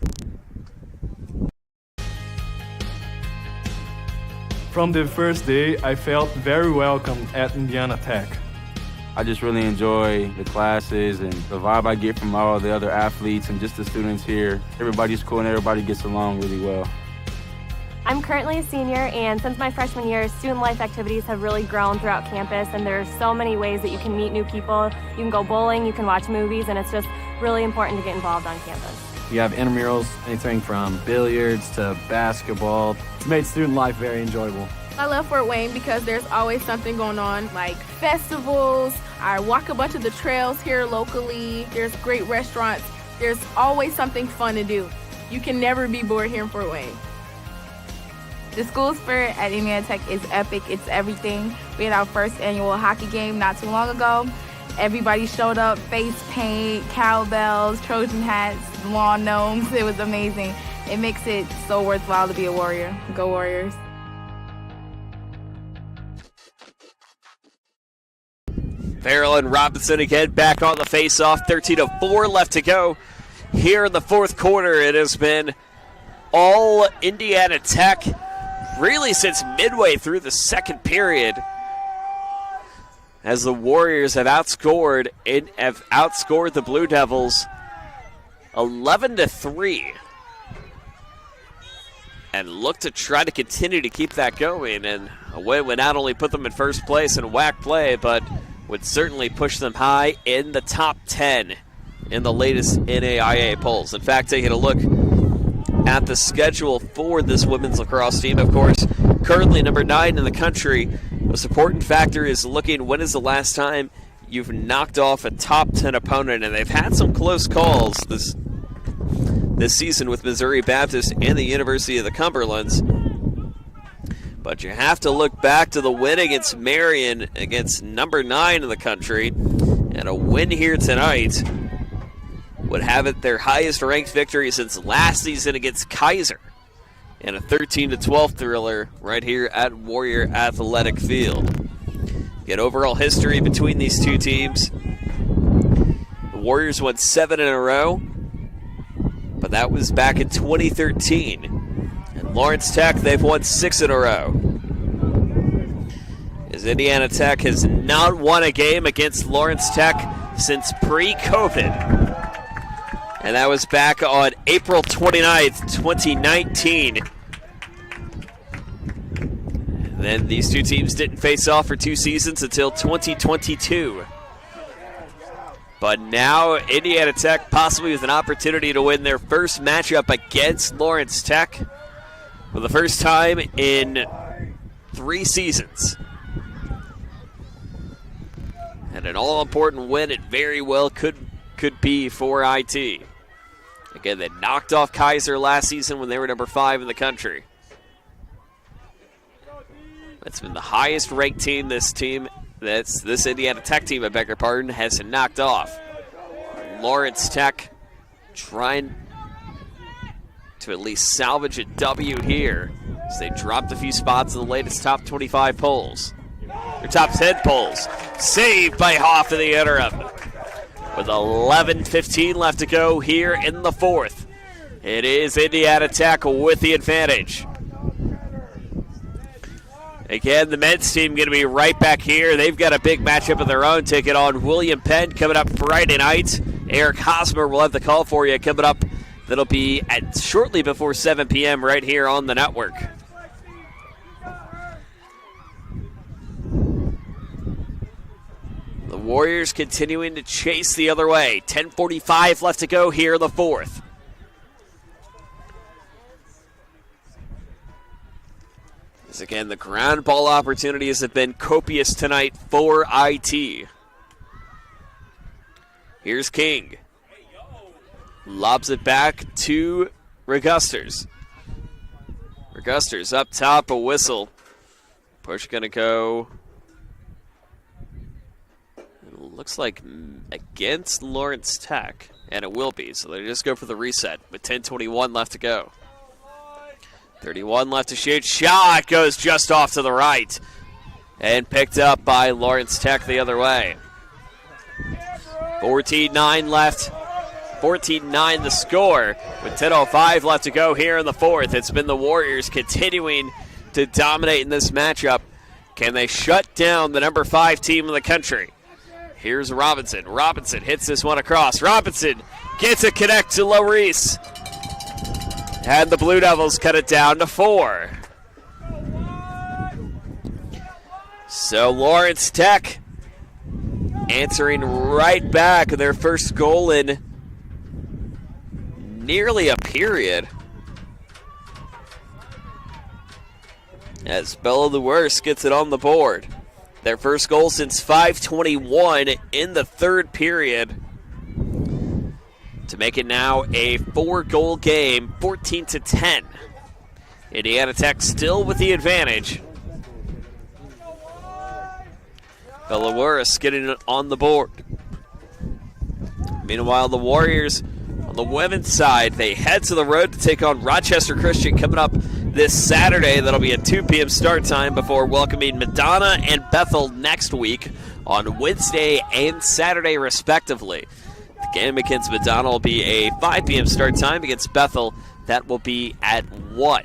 S4: From the first day, I felt very welcome at Indiana Tech.
S5: I just really enjoy the classes and the vibe I get from all the other athletes and just the students here. Everybody's cool and everybody gets along really well.
S6: I'm currently a senior, and since my freshman year, student life activities have really grown throughout campus, and there's so many ways that you can meet new people. You can go bowling, you can watch movies, and it's just really important to get involved on campus.
S7: We have intramurals, anything from billiards to basketball. It's made student life very enjoyable.
S8: I love Fort Wayne because there's always something going on, like festivals. I walk a bunch of the trails here locally. There's great restaurants. There's always something fun to do. You can never be bored here in Fort Wayne.
S9: The school spirit at Indiana Tech is epic. It's everything. We had our first annual hockey game not too long ago. Everybody showed up, face paint, cowbells, Trojan hats, lawn gnomes. It was amazing. It makes it so worthwhile to be a Warrior. Go Warriors.
S1: Farrell and Robinson again back on the face-off. 13:04 left to go here in the 4th quarter. It has been all Indiana Tech really since midway through the 2nd period. as the Warriors have outscored the Blue Devils 11-3. And look to try to continue to keep that going. And a win would not only put them in first place in WAC play, but would certainly push them high in the top 10 in the latest NAIA polls. In fact, taking a look at the schedule for this women's lacrosse team, of course, currently number 9 in the country. The most important factor is looking when is the last time you've knocked off a top 10 opponent, and they've had some close calls this season with Missouri Baptist and the University of the Cumberlands. But you have to look back to the win against Marion, against number 9 in the country, and a win here tonight would have it their highest ranked victory since last season against Kaiser in a 13-12 thriller right here at Warrior Athletic Field. Get overall history between these two teams. The Warriors won 7 in a row, but that was back in 2013. And Lawrence Tech, they've won 6 in a row. As Indiana Tech has not won a game against Lawrence Tech since pre-COVID. And that was back on April 29th, 2019. And then these two teams didn't face off for 2 seasons until 2022. But now Indiana Tech possibly with an opportunity to win their first matchup against Lawrence Tech for the first time in 3 seasons. And an all-important win it very well could be for IT. Again, they knocked off Kaiser last season when they were number 5 in the country. That's been the highest ranked team this Indiana Tech team, I beg your pardon, has knocked off. Lawrence Tech trying to at least salvage a W here as they dropped a few spots in the latest top 25 polls. Or top 10 polls. Saved by Hoff in the interim. With 11:15 left to go here in the 4th. It is Indiana Tech with the advantage. Again, the men's team going to be right back here. They've got a big matchup of their own. Taking on William Penn coming up Friday night. Eric Hosmer will have the call for you coming up. That'll be at shortly before 7 p.m. right here on the network. The Warriors continuing to chase the other way. 10:45 left to go here in the 4th. As again, the ground ball opportunities have been copious tonight for IT. Here's King. Lobs it back to Regusters. Regusters up top, a whistle. Push gonna go. Looks like against Lawrence Tech, and it will be. So they just go for the reset with 10:21 left to go. 31 left to shoot. Shot goes just off to the right and picked up by Lawrence Tech the other way. 14-9 left. 14-9 the score with 10:05 left to go here in the 4th. It's been the Warriors continuing to dominate in this matchup. Can they shut down the number 5 team in the country? Here's Robinson. Robinson hits this one across. Robinson gets a connect to Larice. And the Blue Devils cut it down to 4. So Lawrence Tech answering right back their first goal in nearly a period. As Bella the Worst gets it on the board. Their first goal since 5:21 in the 3rd period. To make it now a 4-goal game, 14-10. Indiana Tech still with the advantage. Bellawaris getting it on the board. Meanwhile, the Warriors on the women's side, they head to the road to take on Rochester Christian coming up this Saturday. That'll be a 2 p.m. start time before welcoming Madonna and Bethel next week on Wednesday and Saturday, respectively. The game against Madonna will be a 5 p.m. start time. Against Bethel, that will be at 1.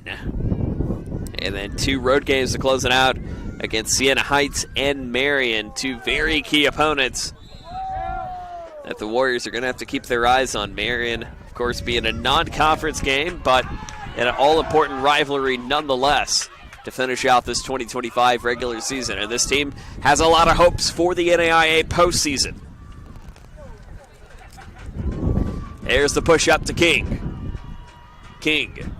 S1: And then 2 road games to close it out. against Siena Heights and Marion, two very key opponents that the Warriors are going to have to keep their eyes on. Marion, of course, being a non-conference game, but an all-important rivalry nonetheless to finish out this 2025 regular season. And this team has a lot of hopes for the NAIA postseason. There's the push up to King. King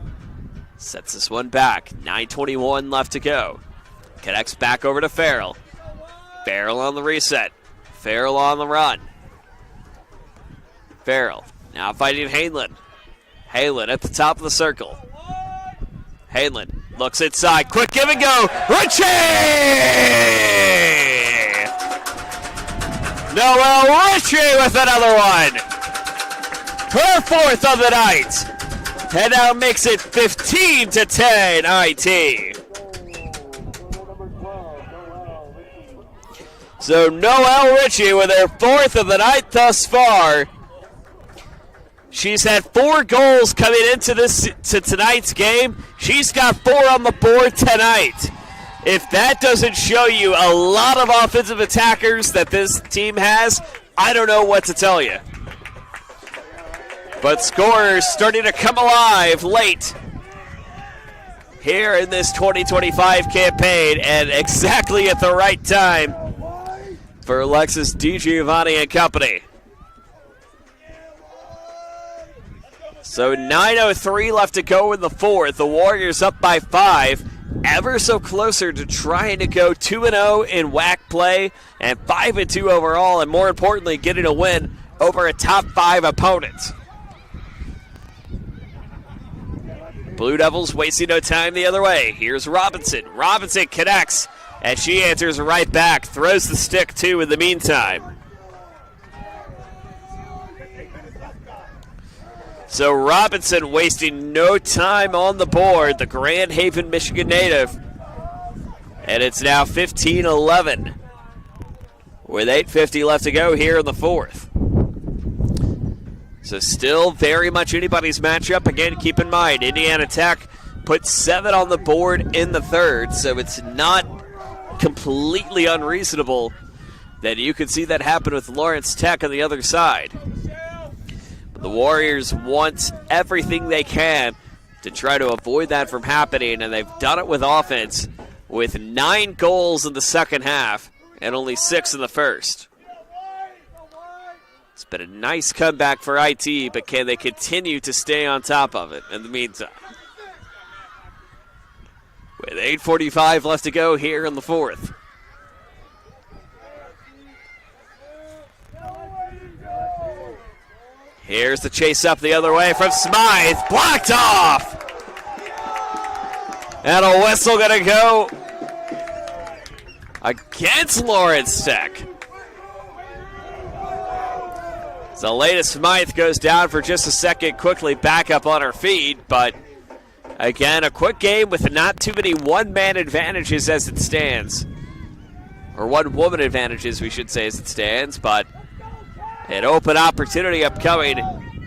S1: sets this one back. 9:21 left to go. Connects back over to Farrell. Farrell on the reset. Farrell on the run. Farrell now fighting Hanlon. Hanlon at the top of the circle. Hanlon looks inside. Quick give and go. Ritchie! Noel Ritchie with another one. Her fourth of the night. And now makes it 15-10 IT. So Noel Ritchie with her fourth of the night thus far. She's had 4 goals coming into tonight's game. She's got 4 on the board tonight. If that doesn't show you a lot of offensive attackers that this team has, I don't know what to tell you. But scorers starting to come alive late here in this 2025 campaign, and exactly at the right time for Alexis DiGiovanni and company. So 9:03 left to go in the fourth. The Warriors up by 5, ever so closer to trying to go 2-0 in WAC play and 5-2 overall, and more importantly, getting a win over a top 5 opponent. Blue Devils wasting no time the other way. Here's Robinson. Robinson connects, and she answers right back. Throws the stick, too, in the meantime. So Robinson wasting no time on the board, the Grand Haven, Michigan native. And it's now 15-11 with 8:50 left to go here in the fourth. So still very much anybody's matchup. Again, keep in mind, Indiana Tech put 7 on the board in the third, so it's not completely unreasonable that you could see that happen with Lawrence Tech on the other side. The Warriors want everything they can to try to avoid that from happening, and they've done it with offense with 9 goals in the second half and only 6 in the first. It's been a nice comeback for IT, but can they continue to stay on top of it in the meantime? With 8:45 left to go here in the fourth. Here's the chase up the other way from Smythe. Blocked off! And a whistle gonna go against Lawrence Tech. So latest Smythe goes down for just a second, quickly back up on her feet, but again, a quick game with not too many one-man advantages as it stands. Or one-woman advantages, we should say, as it stands, but an open opportunity upcoming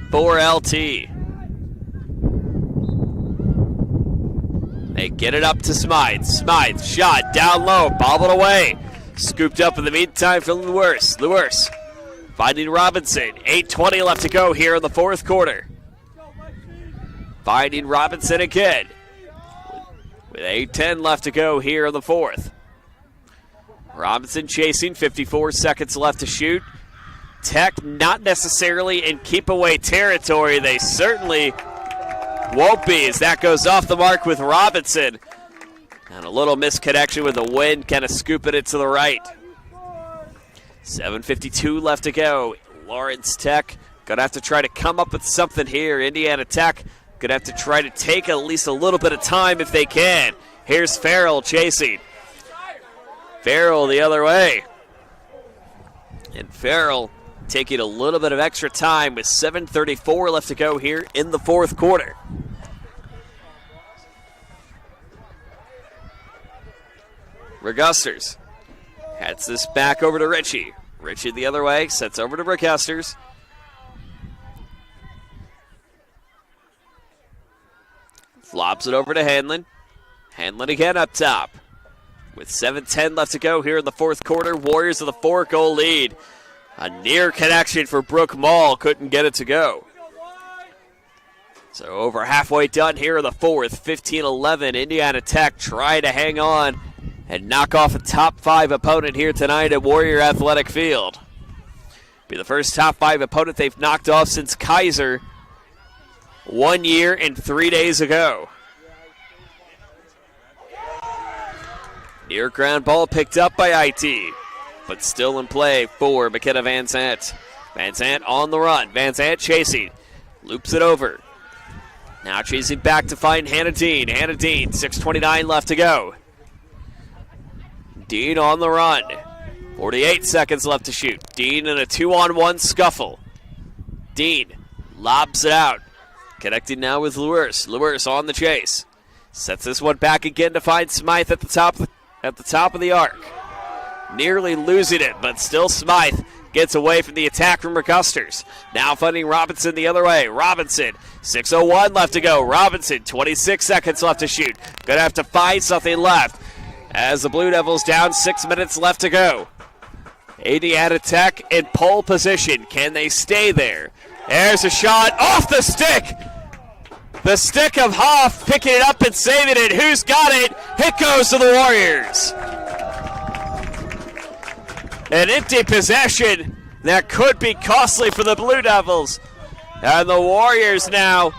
S1: for LT. They get it up to Smythe. Smythe, shot down low, bobbled away. Scooped up in the meantime for Lewis. Lewis finding Robinson. 8:20 left to go here in the fourth quarter. Finding Robinson again. With 8:10 left to go here in the fourth. Robinson chasing, 54 seconds left to shoot. Tech not necessarily in keep-away territory. They certainly won't be as that goes off the mark with Robinson. And a little misconnection with the wind, kind of scooping it to the right. 7:52 left to go. Lawrence Tech going to have to try to come up with something here. Indiana Tech going to have to try to take at least a little bit of time if they can. Here's Farrell chasing. Farrell the other way. And Farrell taking a little bit of extra time with 7:34 left to go here in the fourth quarter. Regusters heads this back over to Ritchie. Ritchie the other way, sets over to Regusters. Flops it over to Hanlon. Hanlon again up top. With 7:10 left to go here in the fourth quarter, Warriors with a 4-goal lead. A near connection for Brooke Mall, couldn't get it to go. So over halfway done here in the fourth, 15-11, Indiana Tech trying to hang on and knock off a top 5 opponent here tonight at Warrior Athletic Field. Be the first top 5 opponent they've knocked off since Kaiser 1 year and 3 days ago. Near ground ball picked up by IT, but still in play for McKenna Van Zant. Van Zant on the run. Van Zant chasing. Loops it over. Now chasing back to find Hannah Dean. Hannah Dean, 6:29 left to go. Dean on the run. 48 seconds left to shoot. Dean in a 2-on-1 scuffle. Dean lobs it out. Connecting now with Lewis. Lewis on the chase. Sets this one back again to find Smythe at the top of the arc. Nearly losing it, but still Smythe gets away from the attack from McCusters. Now finding Robinson the other way. Robinson, 6:01 left to go. Robinson, 26 seconds left to shoot. Gonna have to find something left as the Blue Devils down 6 minutes left to go. Indiana Tech in pole position. Can they stay there? There's a shot off the stick. The stick of Hoff picking it up and saving it. Who's got it? It goes to the Warriors. An empty possession that could be costly for the Blue Devils. And the Warriors now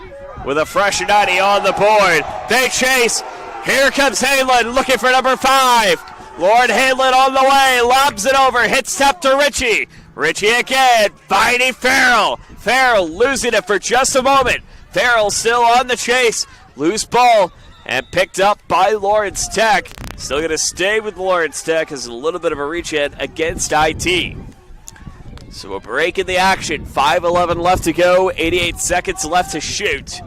S1: with a fresh 90 on the board. They chase. Here comes Halen looking for number 5. Lauren Halen on the way. Lobs it over. Hits top to Richie. Richie again. Finding Farrell. Farrell losing it for just a moment. Farrell still on the chase. Loose ball and picked up by Lawrence Tech. Still going to stay with Lawrence Tech as a little bit of a reach in against IT. So a break in the action. 5:11 left to go. 88 seconds left to shoot.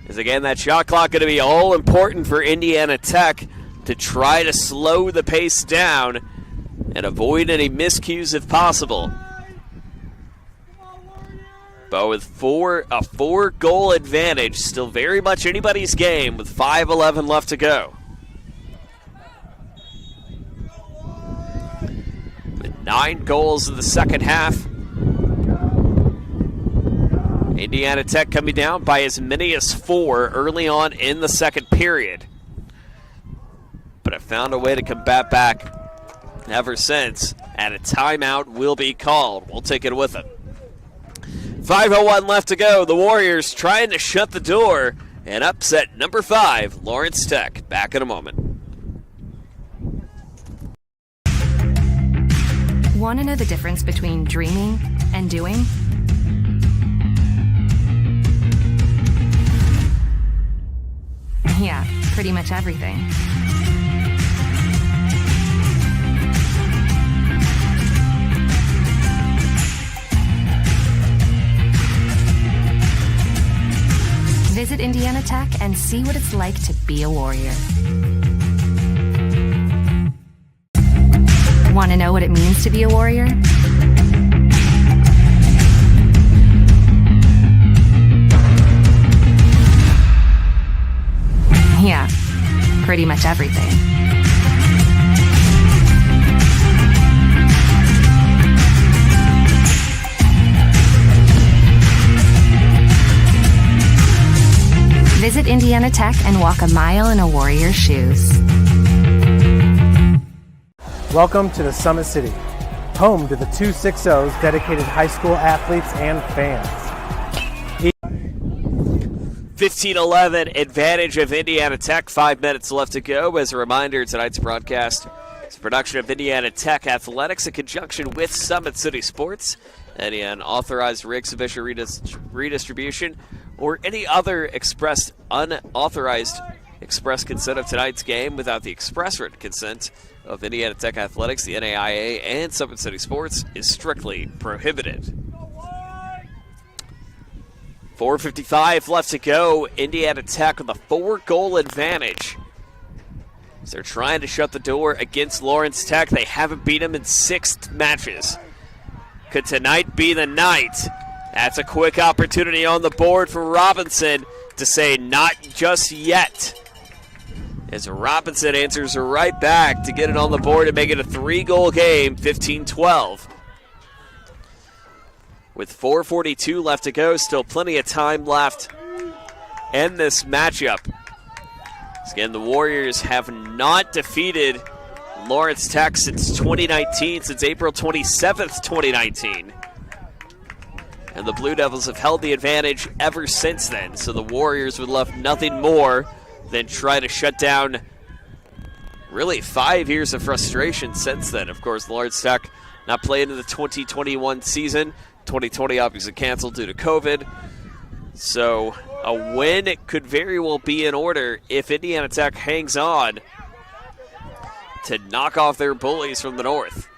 S1: As again, that shot clock going to be all important for Indiana Tech to try to slow the pace down and avoid any miscues if possible. But with a 4-goal advantage, still very much anybody's game with 5:11 left to go. With 9 goals in the second half, Indiana Tech coming down by as many as 4 early on in the second period. But have found a way to combat back ever since, and a timeout will be called. We'll take it with them. 5:01 left to go. The Warriors trying to shut the door and upset number 5, Lawrence Tech. Back in a moment.
S2: Want to know the difference between dreaming and doing? Yeah, pretty much everything. Visit Indiana Tech and see what it's like to be a Warrior. Want to know what it means to be a Warrior? Yeah, pretty much everything. Visit Indiana Tech and walk a mile in a Warrior's shoes.
S3: Welcome to the Summit City, home to the 260's dedicated high school athletes and fans.
S1: 15-11 advantage of Indiana Tech. 5 minutes left to go. As a reminder, tonight's broadcast is a production of Indiana Tech Athletics in conjunction with Summit City Sports. Any unauthorized re-exhibition, redistribution, or any other unauthorized express consent of tonight's game without the express written consent of Indiana Tech Athletics, the NAIA, and Summit City Sports is strictly prohibited. 4:55 left to go. Indiana Tech with a 4-goal advantage. So they're trying to shut the door against Lawrence Tech. They haven't beat them in 6 matches. Could tonight be the night? That's a quick opportunity on the board for Robinson to say not just yet. as Robinson answers right back to get it on the board and make it a 3-goal game, 15-12. With 4:42 left to go, still plenty of time left in this matchup. Again, the Warriors have not defeated Lawrence Tech since 2019, since April 27th, 2019. And the Blue Devils have held the advantage ever since then, so the Warriors would love nothing more than try to shut down really 5 years of frustration since then. Of course, Lawrence Tech not playing in the 2021 season. 2020 obviously canceled due to COVID. So a win could very well be in order if Indiana Tech hangs on to knock off their bullies from the north.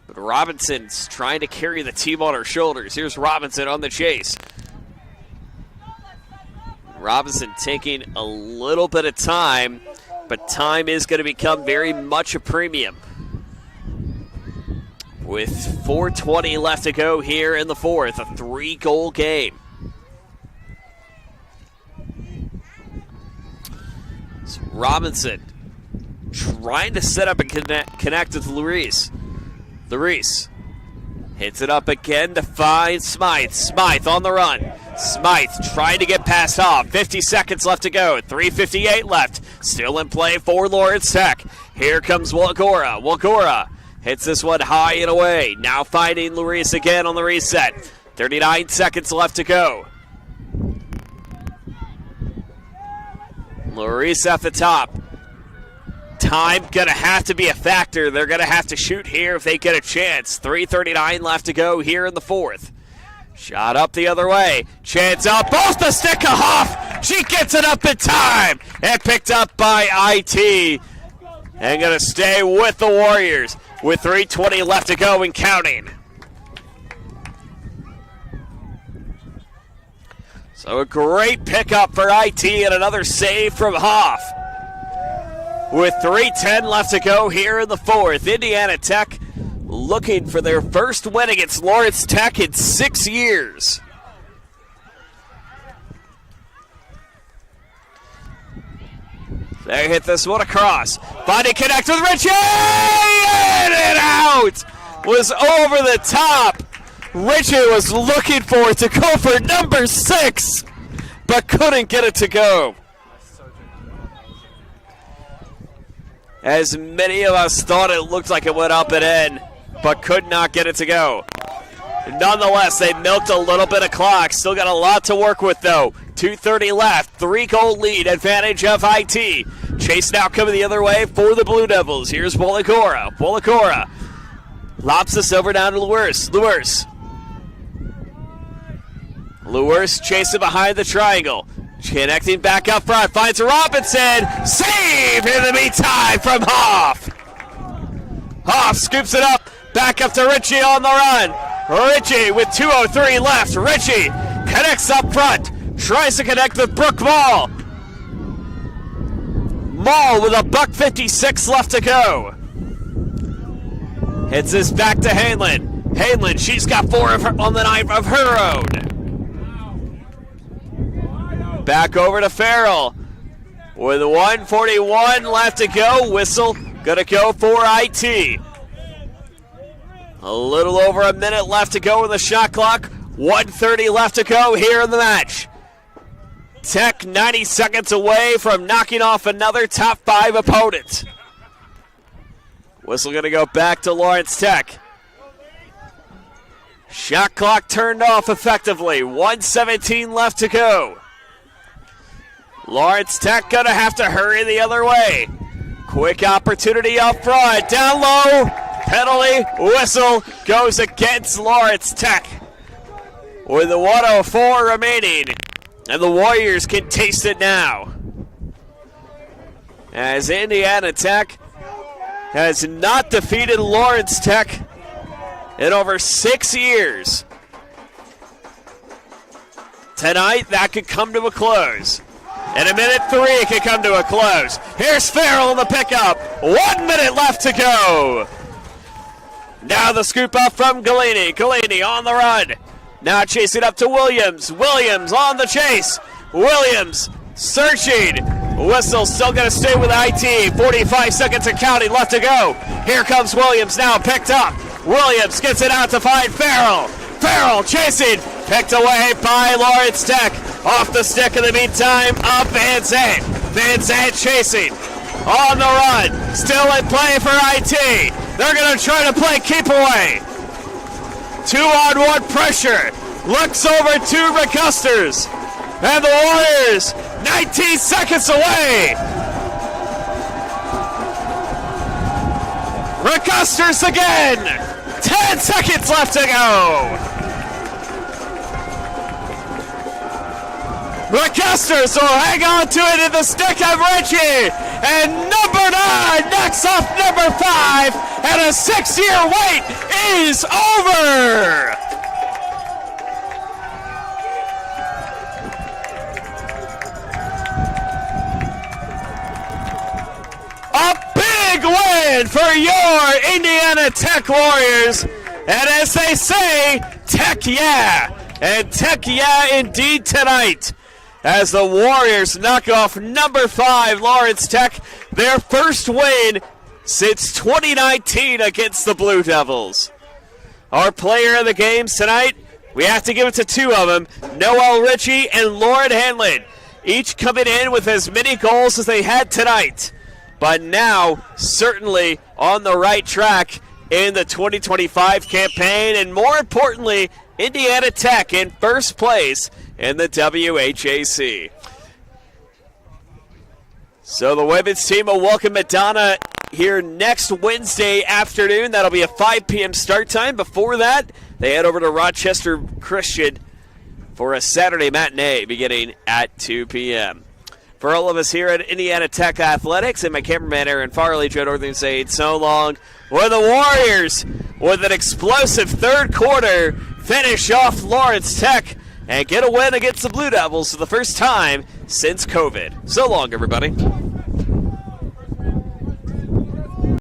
S1: But Robinson's trying to carry the team on her shoulders. Here's Robinson on the chase. Robinson taking a little bit of time, but time is going to become very much a premium. With 4:20 left to go here in the fourth, a 3-goal game. So Robinson trying to set up and connect with Luis. Luis hits it up again to find Smythe. Smythe on the run. Smythe trying to get past Hoff. 50 seconds left to go. 3:58 left. Still in play for Lawrence Tech. Here comes Walgora. Walgora hits this one high and away. Now finding Luis again on the reset. 39 seconds left to go. Luis at the top. Time gonna have to be a factor. They're gonna have to shoot here if they get a chance. 3:39 left to go here in the fourth. Shot up the other way. Chance up. Both the stick of Hoff. She gets it up in time. And picked up by IT. And gonna stay with the Warriors with 3:20 left to go and counting. So a great pickup for IT and another save from Hoff. With 3:10 left to go here in the fourth, Indiana Tech looking for their first win against Lawrence Tech in 6 years. They hit this one across. Finding connect with Richie! In and out! Was over the top. Richie was looking for it to go for number 6, but couldn't get it to go. As many of us thought it looked like it went up and in, but could not get it to go. Nonetheless, they milked a little bit of clock. Still got a lot to work with, though. 2:30 left, 3-goal lead, advantage of IT. Chase now coming the other way for the Blue Devils. Here's Walagora. Walagora lobs this over down to Luers. Luers chasing behind the triangle. Connecting back up front, finds Robinson. Save in the meantime from Hoff. Hoff scoops it up, back up to Richie on the run. Richie with 2:03 left. Richie connects up front, tries to connect with Brooke Mall. Mall with a $1.56 left to go. Hits this back to Hanlon. Hanlon, she's got 4 of her on the night of her own. Back over to Farrell. With 1:41 left to go, whistle gonna go for IT. A little over a minute left to go in the shot clock. 1:30 left to go here in the match. Tech 90 seconds away from knocking off another top 5 opponent. Whistle gonna go back to Lawrence Tech. Shot clock turned off effectively. 1:17 left to go. Lawrence Tech gonna have to hurry the other way. Quick opportunity up front. Down low. Penalty. Whistle goes against Lawrence Tech. With the 1:04 remaining. And the Warriors can taste it now. As Indiana Tech has not defeated Lawrence Tech in over 6 years. Tonight, that could come to a close. In a minute 3, it could come to a close. Here's Farrell in the pickup. 1 minute left to go. Now the scoop up from Galini. Galini on the run. Now chasing up to Williams. Williams on the chase. Williams searching. Whistle still going to stay with IT. 45 seconds and counting left to go. Here comes Williams now picked up. Williams gets it out to find Farrell. Farrell chasing. Picked away by Lawrence Tech. Off the stick in the meantime of Van Zandt. Van Zandt chasing. On the run. Still in play for IT. They're going to try to play keep away. 2-on-1 pressure. Looks over to McCusters. And the Warriors 19 seconds away. McCusters again. 10 seconds left to go. McCusters will hang on to it in the stick of Richie. And number 9 knocks off number 5. And a 6-year wait is over. A big win for your Indiana Tech Warriors. And as they say, Tech yeah. And Tech yeah indeed tonight. As the Warriors knock off number 5, Lawrence Tech, their first win since 2019 against the Blue Devils. Our player of the games tonight, we have to give it to 2 of them, Noel Ritchie and Lauren Hanlon, each coming in with as many goals as they had tonight, but now certainly on the right track in the 2025 campaign, and more importantly, Indiana Tech in first place in the WHAC. So the women's team will welcome Madonna here next Wednesday afternoon. That'll be a 5 p.m. start time. Before that, they head over to Rochester Christian for a Saturday matinee beginning at 2 p.m. For all of us here at Indiana Tech Athletics and my cameraman Aaron Farley, Joe Northern saying so long. Where the Warriors, with an explosive third quarter, finish off Lawrence Tech and get a win against the Blue Devils for the first time since COVID. So long, everybody.